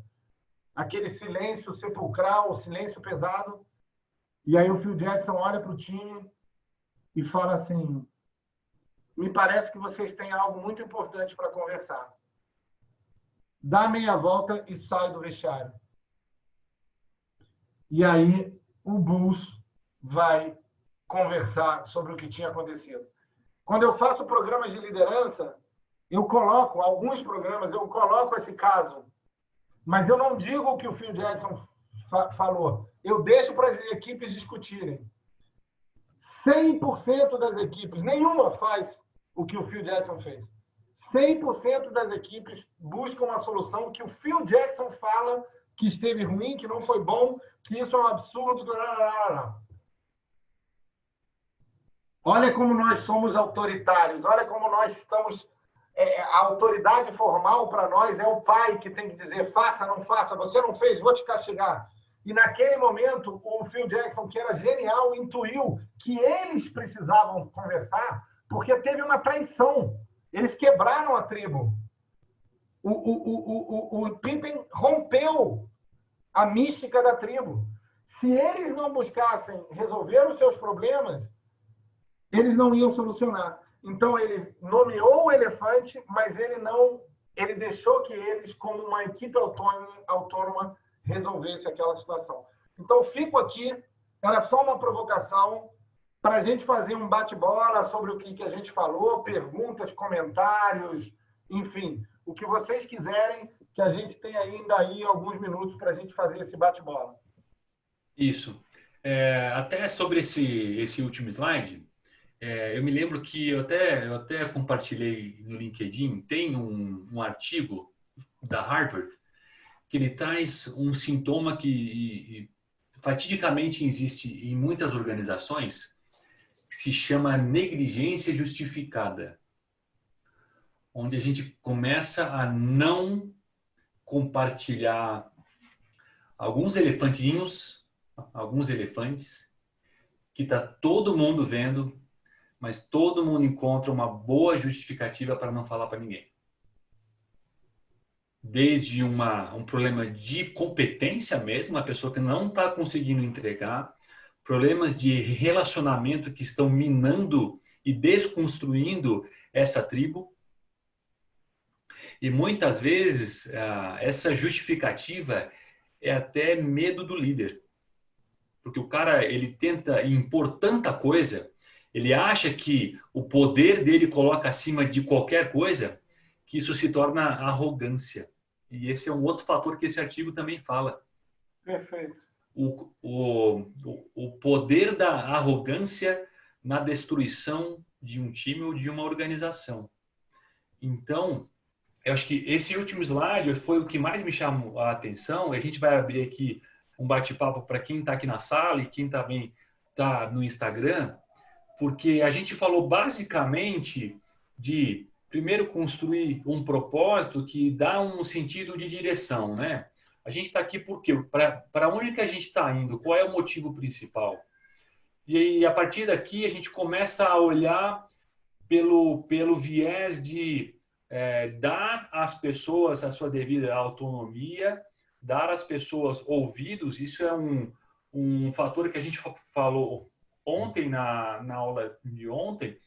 Aquele silêncio sepulcral, o silêncio pesado. E aí o Phil Jackson olha para o time e fala assim: me parece que vocês têm algo muito importante para conversar. Dá meia volta e sai do vestiário. E aí o Bulls vai conversar sobre o que tinha acontecido. Quando eu faço programas de liderança, eu coloco, alguns programas, eu coloco esse caso. Mas eu não digo o que o Phil Jackson falou. Eu deixo para as equipes discutirem. 100% das equipes, nenhuma faz o que o Phil Jackson fez. 100% das equipes buscam uma solução que o Phil Jackson fala que esteve ruim, que não foi bom, que isso é um absurdo. Olha como nós somos autoritários, olha como nós estamos... a autoridade formal para nós é o pai que tem que dizer faça, não faça, você não fez, vou te castigar. E naquele momento, o Phil Jackson, que era genial, intuiu que eles precisavam conversar porque teve uma traição. Eles quebraram a tribo. O Pippen rompeu a mística da tribo. Se eles não buscassem resolver os seus problemas, eles não iam solucionar. Então, ele nomeou o elefante, mas ele deixou que eles, como uma equipe autônoma, resolvessem aquela situação. Então, fico aqui, era só uma provocação para a gente fazer um bate-bola sobre o que a gente falou, perguntas, comentários, enfim, o que vocês quiserem, que a gente tem ainda aí alguns minutos para a gente fazer esse bate-bola. Isso. Até sobre esse último slide, eu me lembro que eu até compartilhei no LinkedIn, tem um artigo da Harvard que ele traz um sintoma que fatidicamente existe em muitas organizações, que se chama negligência justificada, onde a gente começa a não compartilhar alguns elefantes que está todo mundo vendo, mas todo mundo encontra uma boa justificativa para não falar para ninguém. Desde um problema de competência mesmo, a pessoa que não está conseguindo entregar, problemas de relacionamento que estão minando e desconstruindo essa tribo. E muitas vezes essa justificativa é até medo do líder. Porque o cara, ele tenta impor tanta coisa, ele acha que o poder dele coloca acima de qualquer coisa, que isso se torna arrogância. E esse é um outro fator que esse artigo também fala. Perfeito. O poder da arrogância na destruição de um time ou de uma organização. Então, eu acho que esse último slide foi o que mais me chamou a atenção. A gente vai abrir aqui um bate-papo para quem está aqui na sala e quem também está no Instagram, porque a gente falou basicamente de, primeiro, construir um propósito que dá um sentido de direção, né? A gente está aqui por quê? Para onde que a gente está indo? Qual é o motivo principal? E a partir daqui a gente começa a olhar pelo viés de dar às pessoas a sua devida autonomia, dar às pessoas ouvidos. Isso é um fator que a gente falou ontem na aula de ontem,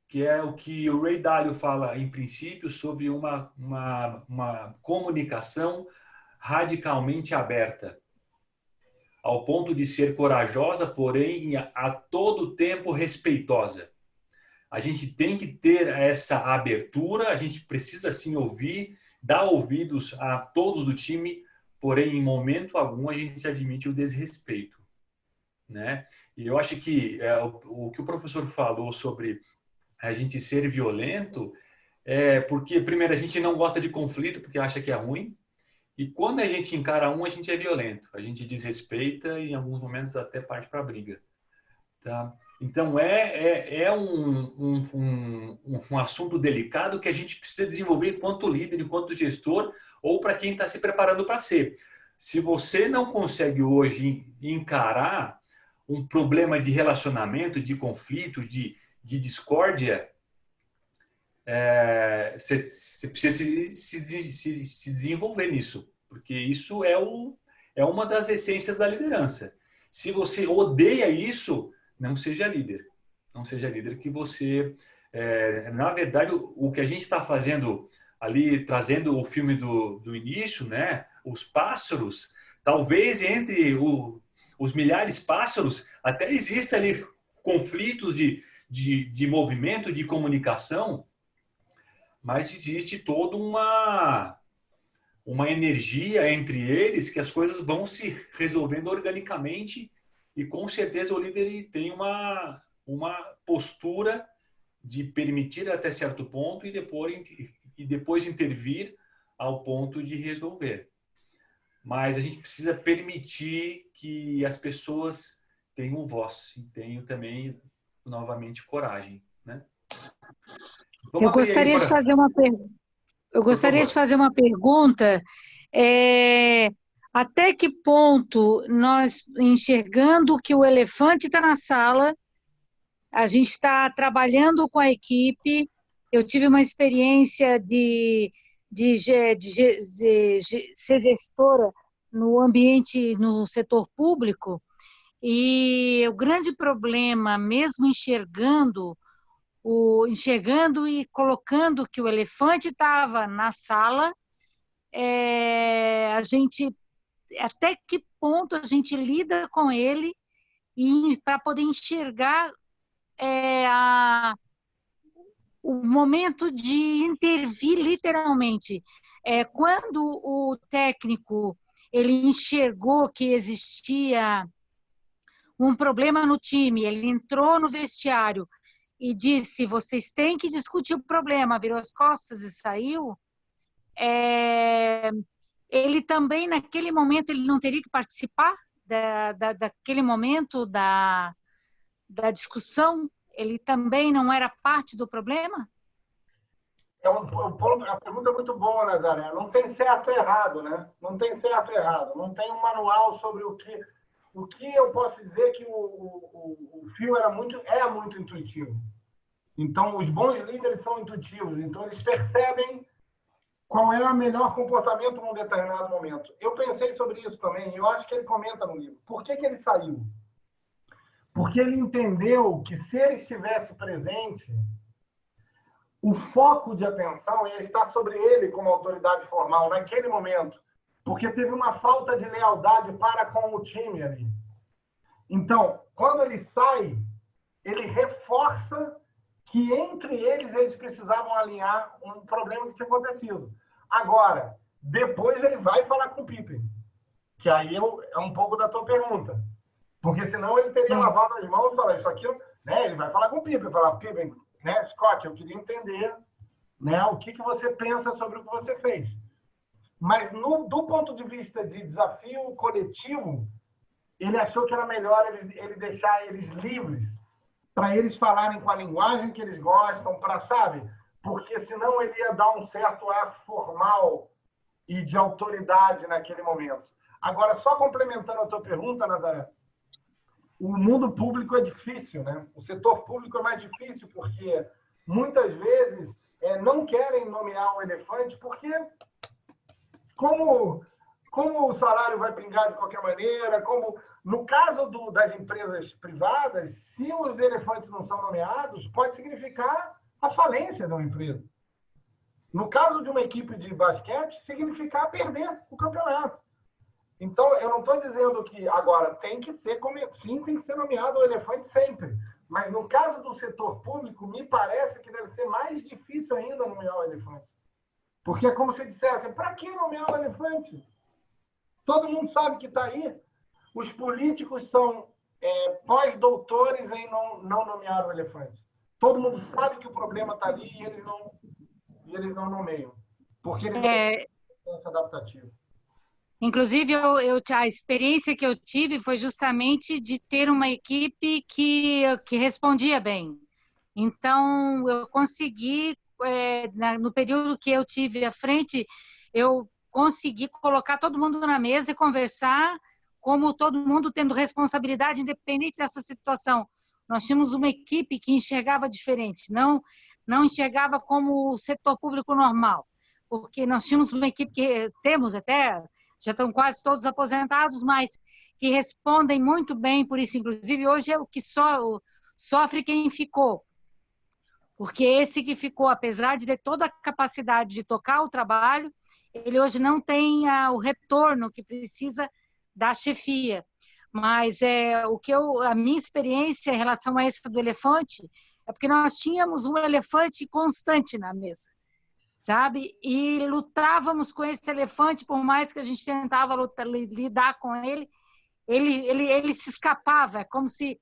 que é o que o Ray Dalio fala em princípio sobre uma comunicação radicalmente aberta, ao ponto de ser corajosa, porém a todo tempo respeitosa. A gente tem que ter essa abertura, a gente precisa sim ouvir, dar ouvidos a todos do time, porém em momento algum a gente admite o desrespeito, né? E eu acho que o que o professor falou sobre a gente ser violento porque, primeiro, a gente não gosta de conflito porque acha que é ruim, e quando a gente encara a gente é violento, a gente desrespeita e em alguns momentos até parte para a briga, tá? Então é um assunto delicado que a gente precisa desenvolver enquanto líder, enquanto gestor, ou para quem está se preparando para ser. Se você não consegue hoje encarar um problema de relacionamento, de conflito, de discórdia, você precisa se desenvolver nisso, porque isso é uma das essências da liderança. Se você odeia isso, não seja líder. Não seja líder que você... na verdade, o que a gente está fazendo ali, trazendo o filme do início, né? Os pássaros, talvez entre os milhares de pássaros, até exista ali conflitos de movimento, de comunicação, mas existe toda uma energia entre eles que as coisas vão se resolvendo organicamente e com certeza o líder tem uma postura de permitir até certo ponto e depois intervir ao ponto de resolver. Mas a gente precisa permitir que as pessoas tenham voz e tenham também, novamente, coragem, né? Vamos Eu abrir aí gostaria de para... fazer uma pergunta. Eu Por gostaria de favor. fazer uma pergunta. Até que ponto nós, enxergando que o elefante está na sala, a gente está trabalhando com a equipe. Eu tive uma experiência de ser gestora no ambiente, no setor público, e o grande problema, mesmo enxergando e colocando que o elefante estava na sala, a gente, até que ponto a gente lida com ele e para poder enxergar o momento de intervir literalmente. Quando o técnico ele enxergou que existia um problema no time, ele entrou no vestiário e disse, vocês têm que discutir o problema, virou as costas e saiu, ele também, naquele momento, ele não teria que participar daquele momento da discussão? Ele também não era parte do problema? A pergunta é muito boa, Nazaré. Não tem certo e errado, né? Não tem certo e errado. Não tem um manual sobre o que... O que eu posso dizer que o fio é muito intuitivo. Então, os bons líderes são intuitivos. Então, eles percebem qual é o melhor comportamento num determinado momento. Eu pensei sobre isso também. Eu acho que ele comenta no livro. Por que ele saiu? Porque ele entendeu que se ele estivesse presente, o foco de atenção ia estar sobre ele como autoridade formal naquele momento, porque teve uma falta de lealdade para com o time ali. Então, quando ele sai, ele reforça que entre eles precisavam alinhar um problema que tinha acontecido. Agora, depois ele vai falar com o Pippen, que aí é um pouco da tua pergunta. Porque senão ele teria lavado as mãos e falado isso aqui, né? Ele vai falar com o Pippen, falar, Pippen, né, Scott, eu queria entender, né, o que você pensa sobre o que você fez. Mas do ponto de vista de desafio coletivo, ele achou que era melhor ele deixar eles livres para eles falarem com a linguagem que eles gostam, sabe? Porque senão ele ia dar um certo ar formal e de autoridade naquele momento. Agora, só complementando a tua pergunta, Nazaré, o mundo público é difícil, né? O setor público é mais difícil porque muitas vezes não querem nomear um elefante porque como o salário vai pingar de qualquer maneira, como no caso das empresas privadas, se os elefantes não são nomeados, pode significar a falência de uma empresa. No caso de uma equipe de basquete, significar perder o campeonato. Então, eu não estou dizendo que agora tem que ser nomeado o elefante sempre. Mas no caso do setor público, me parece que deve ser mais difícil ainda nomear o elefante. Porque é como se dissesse, para que nomear o elefante? Todo mundo sabe que está aí. Os políticos são pós-doutores em não nomear o elefante. Todo mundo sabe que o problema está ali e eles não nomeiam. Porque eles não têm essa adaptativa. Inclusive, a experiência que eu tive foi justamente de ter uma equipe que respondia bem. Então, eu consegui, no período que eu tive à frente, eu conseguir colocar todo mundo na mesa e conversar, como todo mundo tendo responsabilidade, independente dessa situação. Nós tínhamos uma equipe que enxergava diferente, não enxergava como o setor público normal, porque nós tínhamos uma equipe que temos até, já estão quase todos aposentados, mas que respondem muito bem por isso. Inclusive, hoje é o que sofre quem ficou, porque esse que ficou, apesar de ter toda a capacidade de tocar o trabalho, ele hoje não tem o retorno que precisa da chefia. Mas a minha experiência em relação a essa do elefante é porque nós tínhamos um elefante constante na mesa, sabe? E lutávamos com esse elefante, por mais que a gente tentava lidar com ele, ele se escapava, é como se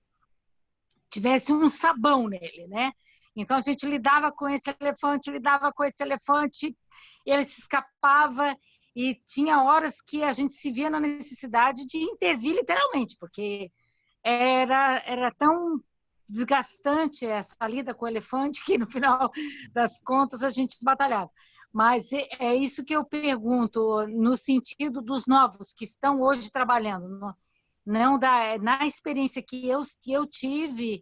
tivesse um sabão nele, né? Então a gente lidava com esse elefante, ele se escapava, e tinha horas que a gente se via na necessidade de intervir literalmente, porque era tão desgastante essa lida com o elefante que no final das contas a gente batalhava. Mas é isso que eu pergunto, no sentido dos novos que estão hoje trabalhando, na experiência que eu tive,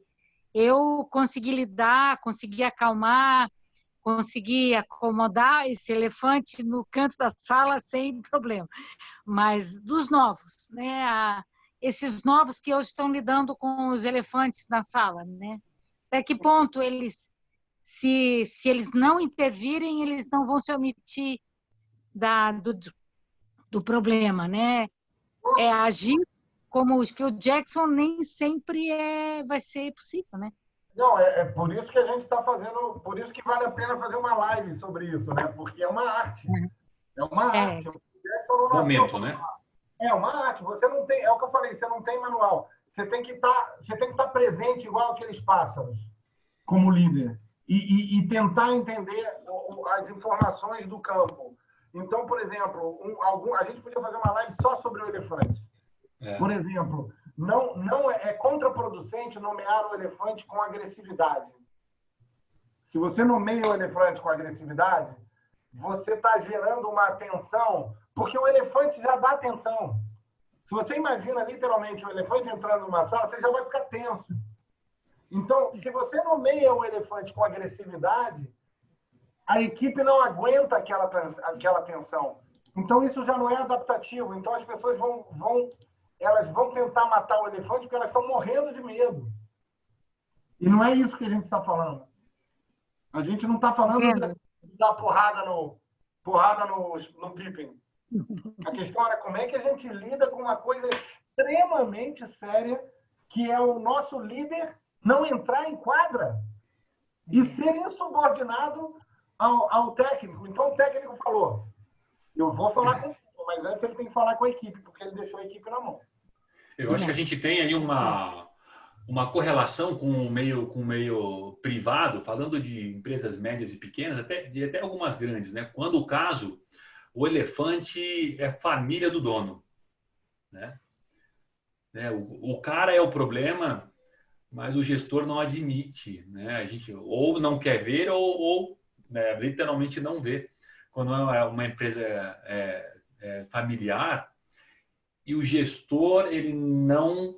eu consegui lidar, consegui acalmar, consegui acomodar esse elefante no canto da sala sem problema. Mas dos novos, né? Esses novos que hoje estão lidando com os elefantes na sala, né? Até que ponto eles, se eles não intervirem, eles não vão se omitir do problema, né? Agir como o Phil Jackson nem sempre vai ser possível, né? Não, é por isso que a gente está fazendo, por isso que vale a pena fazer uma live sobre isso, né? Porque é uma arte. É uma arte. Momento, né? É uma arte. Você não tem, é o que eu falei, você não tem manual. Você tem que estar presente igual aqueles pássaros, como líder, e tentar entender as informações do campo. Então, por exemplo, a gente podia fazer uma live só sobre o elefante. Por exemplo, não é contraproducente nomear o elefante com agressividade. Se você nomeia o elefante com agressividade, você está gerando uma tensão, porque o elefante já dá tensão. Se você imagina literalmente o elefante entrando numa sala, você já vai ficar tenso. Então, se você nomeia o elefante com agressividade, a equipe não aguenta aquela tensão. Então, isso já não é adaptativo. Então, as pessoas elas vão tentar matar o elefante porque elas estão morrendo de medo. E não é isso que a gente está falando. A gente não está falando de dar porrada no Pippin. A questão era como é que a gente lida com uma coisa extremamente séria, que é o nosso líder não entrar em quadra e ser insubordinado ao técnico. Então, o técnico falou, eu vou falar com mas antes ele tem que falar com a equipe, porque ele deixou a equipe na mão. Eu acho que a gente tem aí uma correlação com o meio privado, falando de empresas médias e pequenas, até algumas grandes, né? Quando o caso, o elefante é família do dono, né? O cara é o problema, mas o gestor não admite, né? A gente ou não quer ver ou literalmente não vê. Quando é uma empresa familiar e o gestor ele não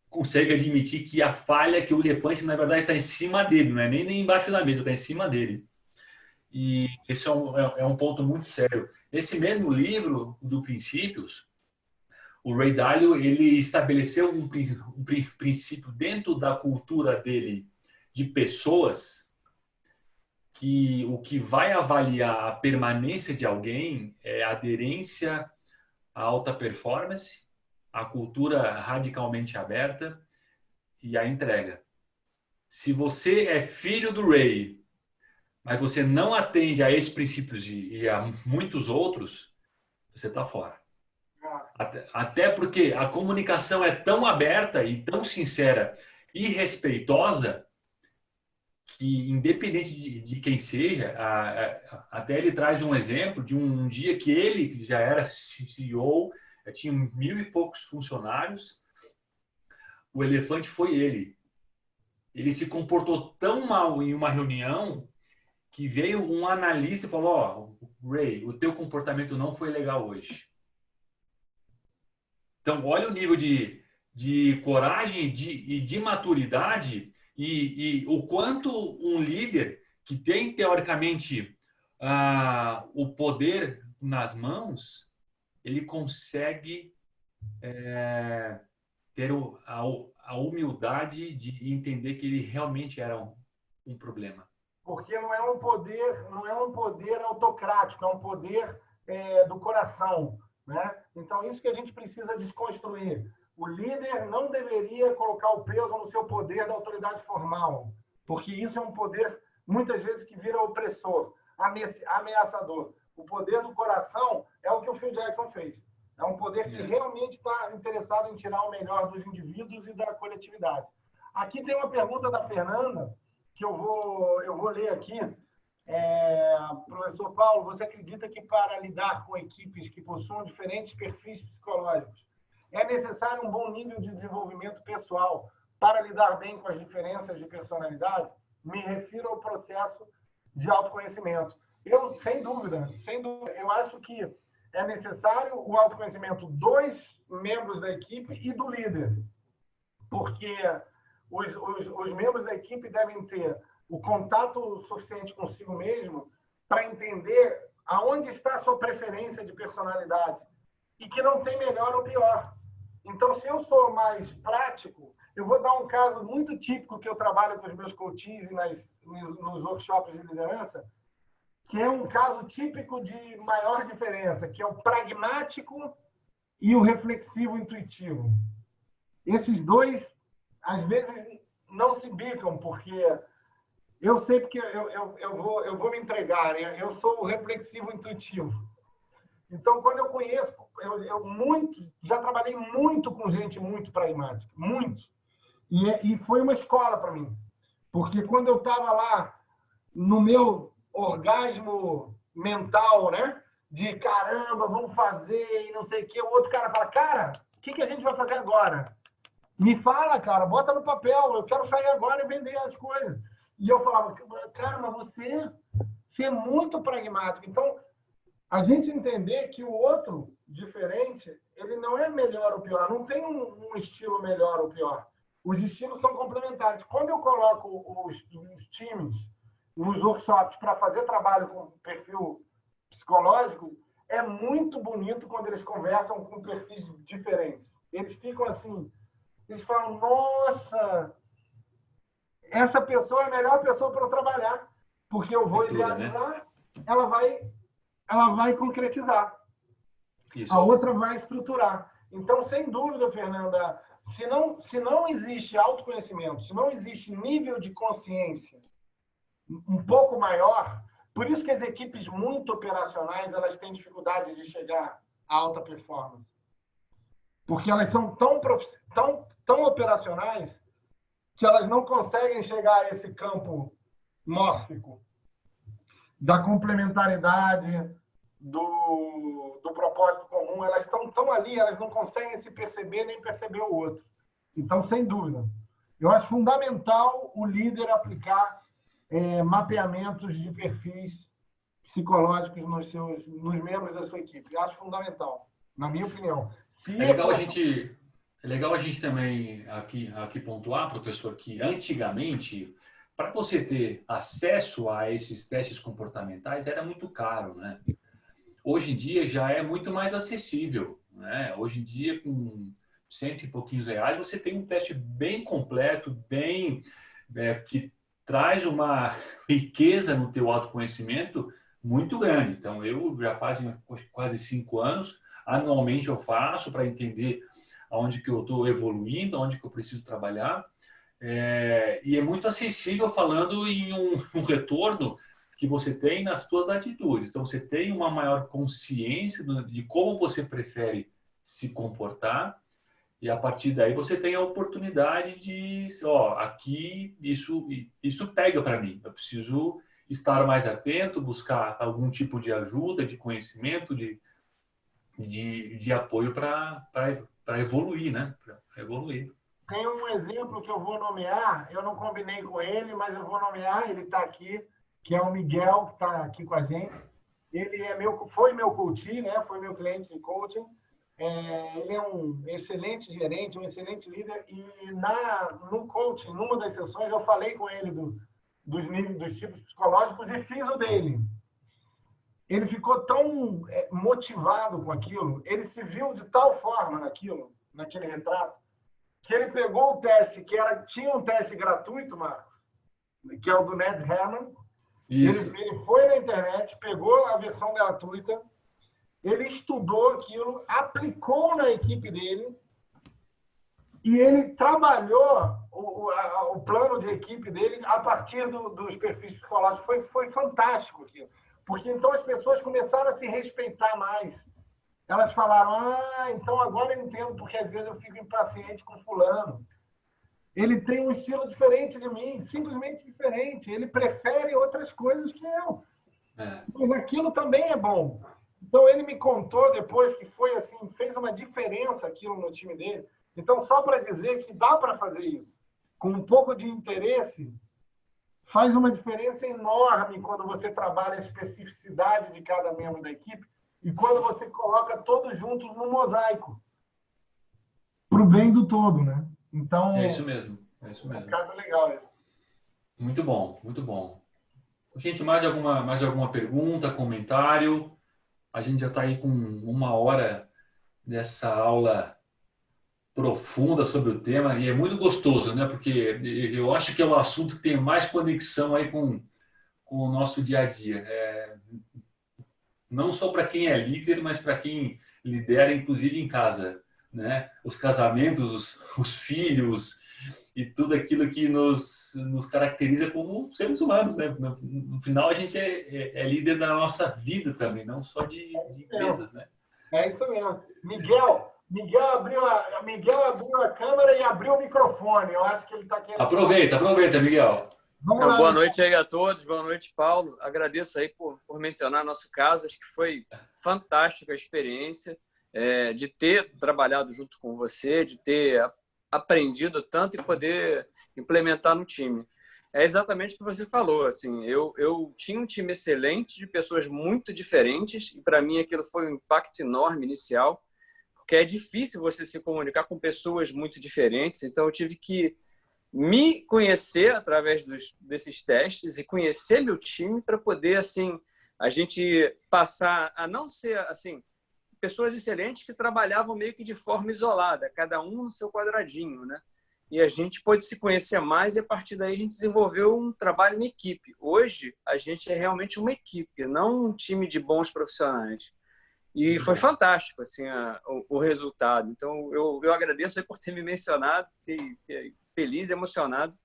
consegue admitir que a falha, que o elefante na verdade está em cima dele, não é nem embaixo da mesa, está em cima dele. E esse é um ponto muito sério. Nesse mesmo livro do Princípios, o Ray Dalio ele estabeleceu um princípio dentro da cultura dele de pessoas, que o que vai avaliar a permanência de alguém é a aderência à alta performance, a cultura radicalmente aberta e a entrega. Se você é filho do Ray, mas você não atende a esses princípios e a muitos outros, você está fora. Até porque a comunicação é tão aberta e tão sincera e respeitosa que, independente de quem seja, até ele traz um exemplo de um dia que ele já era CEO, tinha 1.000 e poucos funcionários, o elefante foi ele. Ele se comportou tão mal em uma reunião que veio um analista e falou, ó, Ray, o teu comportamento não foi legal hoje. Então, olha o nível de coragem e de maturidade e o quanto um líder que tem, teoricamente, o poder nas mãos, ele consegue ter a humildade de entender que ele realmente era um problema. Porque não é um poder autocrático, é um poder do coração, né? Então, isso que a gente precisa desconstruir. O líder não deveria colocar o peso no seu poder da autoridade formal, porque isso é um poder, muitas vezes, que vira opressor, ameaçador. O poder do coração é o que o Phil Jackson fez. É um poder que realmente está interessado em tirar o melhor dos indivíduos e da coletividade. Aqui tem uma pergunta da Fernanda, que eu vou ler aqui. Professor Paulo, você acredita que para lidar com equipes que possuam diferentes perfis psicológicos, é necessário um bom nível de desenvolvimento pessoal para lidar bem com as diferenças de personalidade? Me refiro ao processo de autoconhecimento. Sem dúvida, eu acho que é necessário o autoconhecimento dos membros da equipe e do líder, porque os membros da equipe devem ter o contato suficiente consigo mesmo para entender aonde está a sua preferência de personalidade e que não tem melhor ou pior. Então, se eu sou mais prático, eu vou dar um caso muito típico que eu trabalho com os meus coaches e nos workshops de liderança, que é um caso típico de maior diferença, que é o pragmático e o reflexivo intuitivo. Esses dois, às vezes, não se bicam, porque eu sei porque eu vou me entregar, né? Eu sou o reflexivo intuitivo. Então, quando eu conheço, já trabalhei muito com gente muito pragmática, muito. E foi uma escola para mim, porque quando eu estava lá no meu orgasmo mental, né? De caramba, vamos fazer e não sei o quê, o outro cara fala, cara, o que a gente vai fazer agora? Me fala, cara, bota no papel, eu quero sair agora e vender as coisas. E eu falava, cara, mas você é muito pragmático. Então, a gente entender que o outro diferente, ele não é melhor ou pior, não tem um estilo melhor ou pior. Os estilos são complementares. Quando eu coloco os times nos workshops para fazer trabalho com perfil psicológico, é muito bonito quando eles conversam com perfis diferentes. Eles ficam assim, eles falam, nossa, essa pessoa é a melhor pessoa para eu trabalhar, porque eu vou idealizar, né? ela vai concretizar. Isso. A outra vai estruturar. Então, sem dúvida, Fernanda, se não existe autoconhecimento, se não existe nível de consciência um pouco maior, por isso que as equipes muito operacionais, elas têm dificuldade de chegar à alta performance. Porque elas são tão operacionais que elas não conseguem chegar a esse campo mórfico da complementaridade, do propósito comum. Elas estão tão ali, elas não conseguem se perceber nem perceber o outro. Então, sem dúvida, eu acho fundamental o líder aplicar mapeamentos de perfis psicológicos nos membros da sua equipe. Eu acho fundamental, na minha opinião. É legal a gente também aqui pontuar, professor, que antigamente, para você ter acesso a esses testes comportamentais, era muito caro, né? Hoje em dia já é muito mais acessível, né? Hoje em dia, com R$100 e pouquinhos, você tem um teste bem completo, que traz uma riqueza no teu autoconhecimento muito grande. Então, eu já faz quase 5 anos, anualmente eu faço para entender aonde que eu estou evoluindo, aonde que eu preciso trabalhar. E é muito acessível falando em um retorno que você tem nas suas atitudes. Então, você tem uma maior consciência de como você prefere se comportar e, a partir daí, você tem a oportunidade de, aqui isso pega para mim. Eu preciso estar mais atento, buscar algum tipo de ajuda, de conhecimento, de apoio para evoluir, né? Para evoluir. Tem um exemplo que eu vou nomear, eu não combinei com ele, mas eu vou nomear, ele está aqui, que é o Miguel, que está aqui com a gente. Ele foi meu coach, né? Foi meu cliente de coaching. Ele é um excelente gerente, um excelente líder. E no coaching, numa das sessões, eu falei com ele dos tipos psicológicos e fiz o dele. Ele ficou tão motivado com aquilo, ele se viu de tal forma naquele retrato, que ele pegou o teste, tinha um teste gratuito, Marcos, que é o do Ned Herman. Ele foi na internet, pegou a versão gratuita, ele estudou aquilo, aplicou na equipe dele e ele trabalhou o plano de equipe dele a partir dos perfis psicológicos. Foi fantástico aquilo. Porque então as pessoas começaram a se respeitar mais. Elas falaram, então agora eu entendo porque às vezes eu fico impaciente com fulano. Ele tem um estilo diferente de mim, simplesmente diferente. Ele prefere outras coisas que eu. Mas aquilo também é bom. Então ele me contou depois que foi assim, fez uma diferença aquilo no time dele. Então só para dizer que dá para fazer isso. Com um pouco de interesse, faz uma diferença enorme quando você trabalha a especificidade de cada membro da equipe e quando você coloca todos juntos no mosaico. Para o bem do todo, né? Então, é isso mesmo. É isso mesmo. Um caso legal esse. Muito bom, muito bom. Gente, mais alguma pergunta, comentário? A gente já está aí com 1 hora dessa aula profunda sobre o tema e é muito gostoso, né? Porque eu acho que é o assunto que tem mais conexão aí com o nosso dia a dia. Não só para quem é líder, mas para quem lidera, inclusive em casa, né? Os casamentos, os filhos e tudo aquilo que nos caracteriza como seres humanos, né? No final, a gente é líder da nossa vida também, não só de empresas, né? É isso mesmo. Miguel abriu a câmera e abriu o microfone. Eu acho que ele está querendo... Aproveita, Miguel. Então, boa noite aí a todos. Boa noite, Paulo. Agradeço aí por mencionar nosso caso. Acho que foi fantástica a experiência de ter trabalhado junto com você, de ter aprendido tanto e poder implementar no time. É exatamente o que você falou. Assim, eu tinha um time excelente de pessoas muito diferentes e, para mim, aquilo foi um impacto enorme inicial, porque é difícil você se comunicar com pessoas muito diferentes. Então, eu tive que me conhecer através desses testes e conhecer meu time para poder, assim, a gente passar a não ser, assim, pessoas excelentes que trabalhavam meio que de forma isolada, cada um no seu quadradinho, né? E a gente pôde se conhecer mais e, a partir daí, a gente desenvolveu um trabalho em equipe. Hoje, a gente é realmente uma equipe, não um time de bons profissionais. E foi fantástico, assim, o resultado. Então, eu agradeço aí por ter me mencionado, fiquei feliz, emocionado.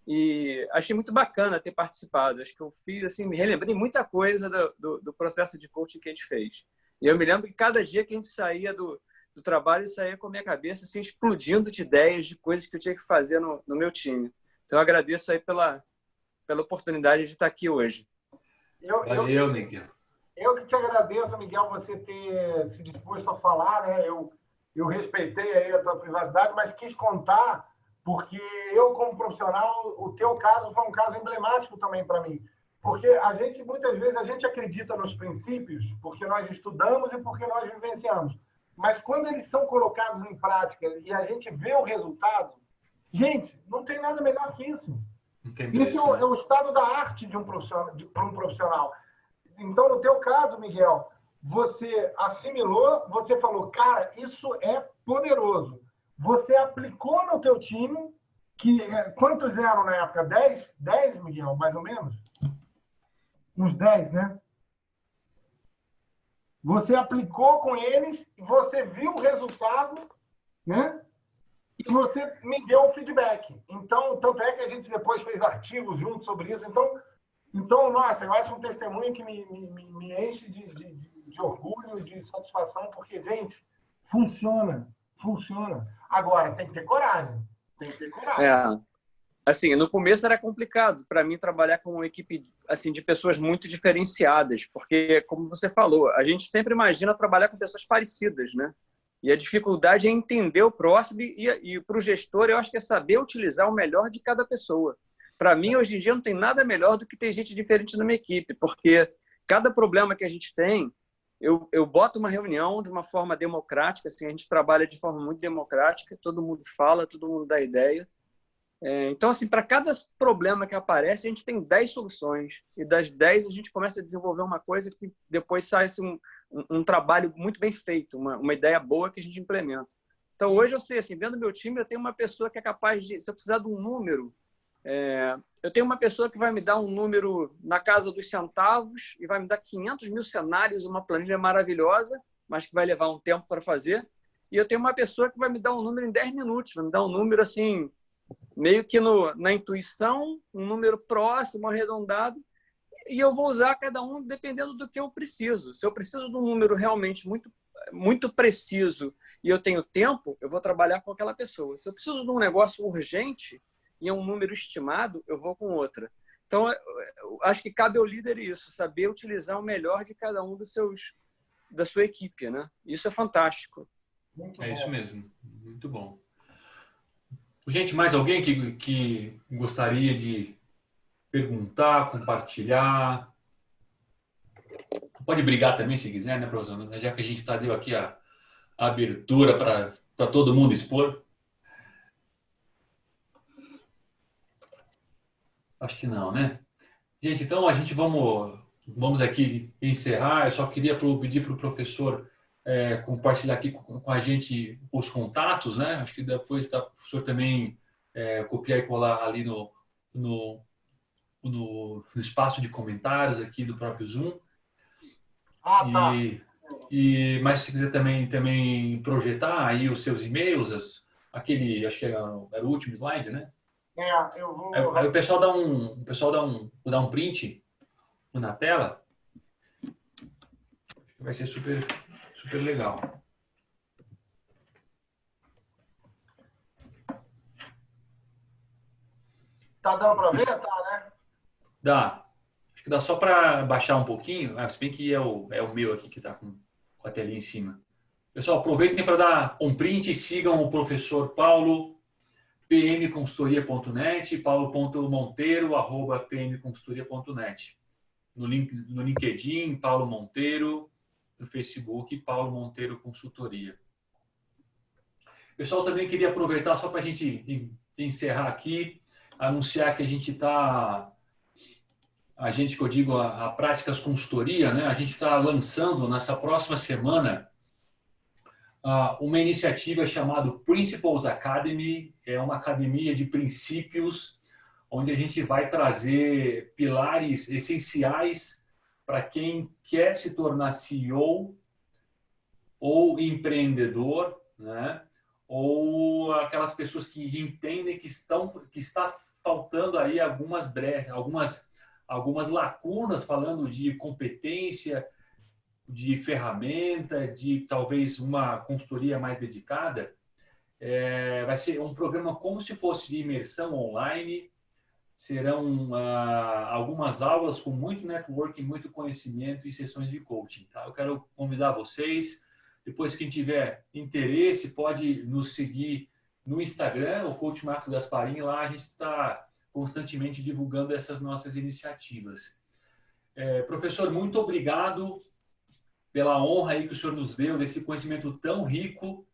E achei muito bacana ter participado. Acho que eu fiz, assim, me relembrei muita coisa do processo de coaching que a gente fez. E eu me lembro que cada dia que a gente saía do trabalho, eu saía com a minha cabeça, assim, explodindo de ideias, de coisas que eu tinha que fazer no meu time. Então, eu agradeço aí pela oportunidade de estar aqui hoje. Valeu, Miguel. Eu que te agradeço, Miguel, você ter se disposto a falar, né? Eu respeitei aí a tua privacidade, mas quis contar, porque eu, como profissional, o teu caso foi um caso emblemático também para mim. Porque muitas vezes, a gente acredita nos princípios, porque nós estudamos e porque nós vivenciamos. Mas quando eles são colocados em prática e a gente vê o resultado, gente, não tem nada melhor que isso. Isso é o estado da arte de um profissional. Então, no teu caso, Miguel, você assimilou, você falou, cara, isso é poderoso. Você aplicou no teu time, quantos eram na época? 10? 10, Miguel, mais ou menos? Uns 10, né? Você aplicou com eles, você viu o resultado, né? E você me deu o feedback. Então, tanto é que a gente depois fez artigos juntos sobre isso. Então, nossa, eu acho um testemunho que me enche de orgulho, de satisfação, porque, gente, funciona. Agora, tem que ter coragem. Assim, no começo era complicado para mim trabalhar com uma equipe assim, de pessoas muito diferenciadas, porque, como você falou, a gente sempre imagina trabalhar com pessoas parecidas, né? E a dificuldade é entender o próximo e para o gestor, eu acho que é saber utilizar o melhor de cada pessoa. para mim, hoje em dia, não tem nada melhor do que ter gente diferente na minha equipe, porque cada problema que a gente tem, eu boto uma reunião de uma forma democrática, assim, a gente trabalha de forma muito democrática, todo mundo fala, todo mundo dá ideia. Então, assim, para cada problema que aparece, a gente tem 10 soluções. E das 10, a gente começa a desenvolver uma coisa que depois sai assim, um trabalho muito bem feito, uma ideia boa que a gente implementa. Então, hoje eu sei, assim, vendo meu time, eu tenho uma pessoa que é capaz de, se eu precisar de um número, eu tenho uma pessoa que vai me dar um número na casa dos centavos e vai me dar 500 mil cenários, uma planilha maravilhosa, mas que vai levar um tempo para fazer. E eu tenho uma pessoa que vai me dar um número em 10 minutos, vai me dar um número, assim, meio que na intuição, um número próximo, arredondado, e eu vou usar cada um dependendo do que eu preciso. Se eu preciso de um número realmente muito, muito preciso e eu tenho tempo, eu vou trabalhar com aquela pessoa. Se eu preciso de um negócio urgente e é um número estimado, eu vou com outra. Então, eu acho que cabe ao líder isso, saber utilizar o melhor de cada um da sua equipe, né? Isso é fantástico. Isso mesmo, muito bom. Gente, mais alguém que gostaria de perguntar, compartilhar? Pode brigar também se quiser, né, professor? Já que a gente deu aqui a abertura para todo mundo expor. Acho que não, né? Gente, então a gente vamos aqui encerrar. Eu só queria pedir para o professor compartilhar aqui com a gente os contatos, né? Acho que depois o professor também copiar e colar ali no espaço de comentários aqui do próprio Zoom. Tá. Mas se quiser também projetar aí os seus e-mails, acho que era o último slide, né? Eu vou... Aí o pessoal dá um print na tela. Vai ser super, super legal. Tá dando para ver? Tá, né? Dá. Acho que dá só para baixar um pouquinho. Se bem que é o meu aqui que está com a telinha em cima. Pessoal, aproveitem para dar um print e sigam o professor Paulo, pmconsultoria.net, paulo.monteiro@pmconsultoria.net. No LinkedIn, Paulo Monteiro, no Facebook, Paulo Monteiro Consultoria. Pessoal, também queria aproveitar só para a gente encerrar aqui, anunciar que a gente está, que eu digo, a Práticas Consultoria, né? A gente está lançando nessa próxima semana uma iniciativa chamada Principles Academy. É uma academia de princípios, onde a gente vai trazer pilares essenciais para quem quer se tornar CEO ou empreendedor, né? Ou aquelas pessoas que entendem que está faltando aí algumas lacunas, falando de competência, de ferramenta, de talvez uma consultoria mais dedicada. Vai ser um programa como se fosse de imersão online. Serão algumas aulas com muito networking, muito conhecimento e sessões de coaching. Tá? Eu quero convidar vocês. Depois, quem tiver interesse, pode nos seguir no Instagram, o Coach Marcos Gasparim. Lá a gente está constantemente divulgando essas nossas iniciativas. Professor, muito obrigado pela honra aí que o senhor nos deu, desse conhecimento tão rico.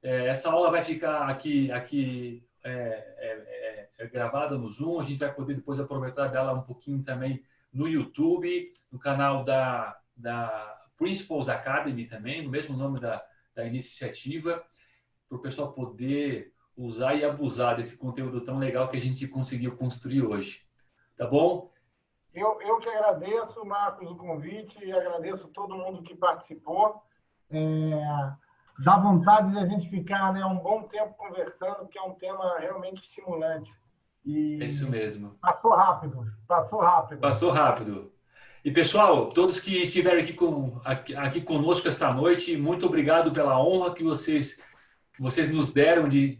Essa aula vai ficar aqui gravada no Zoom. A gente vai poder depois aproveitar dela um pouquinho também no YouTube, no canal da Principles Academy também, no mesmo nome da iniciativa, para o pessoal poder usar e abusar desse conteúdo tão legal que a gente conseguiu construir hoje. Tá bom? Eu que agradeço, Marcos, o convite e agradeço todo mundo que participou. Dá vontade de a gente ficar, né, um bom tempo conversando, porque é um tema realmente estimulante. É isso mesmo. Passou rápido. Passou rápido. E, pessoal, todos que estiveram aqui conosco esta noite, muito obrigado pela honra que vocês nos deram de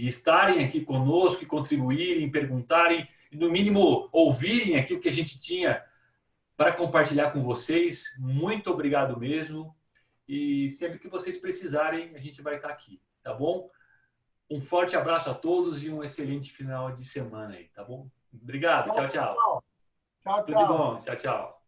estarem aqui conosco e contribuírem, perguntarem, e, no mínimo, ouvirem aqui o que a gente tinha para compartilhar com vocês. Muito obrigado mesmo. E sempre que vocês precisarem, a gente vai estar aqui, tá bom? Um forte abraço a todos e um excelente final de semana aí, tá bom? Obrigado. Tchau, tchau. Tchau, Tudo de tchau. bom. Tchau, tchau.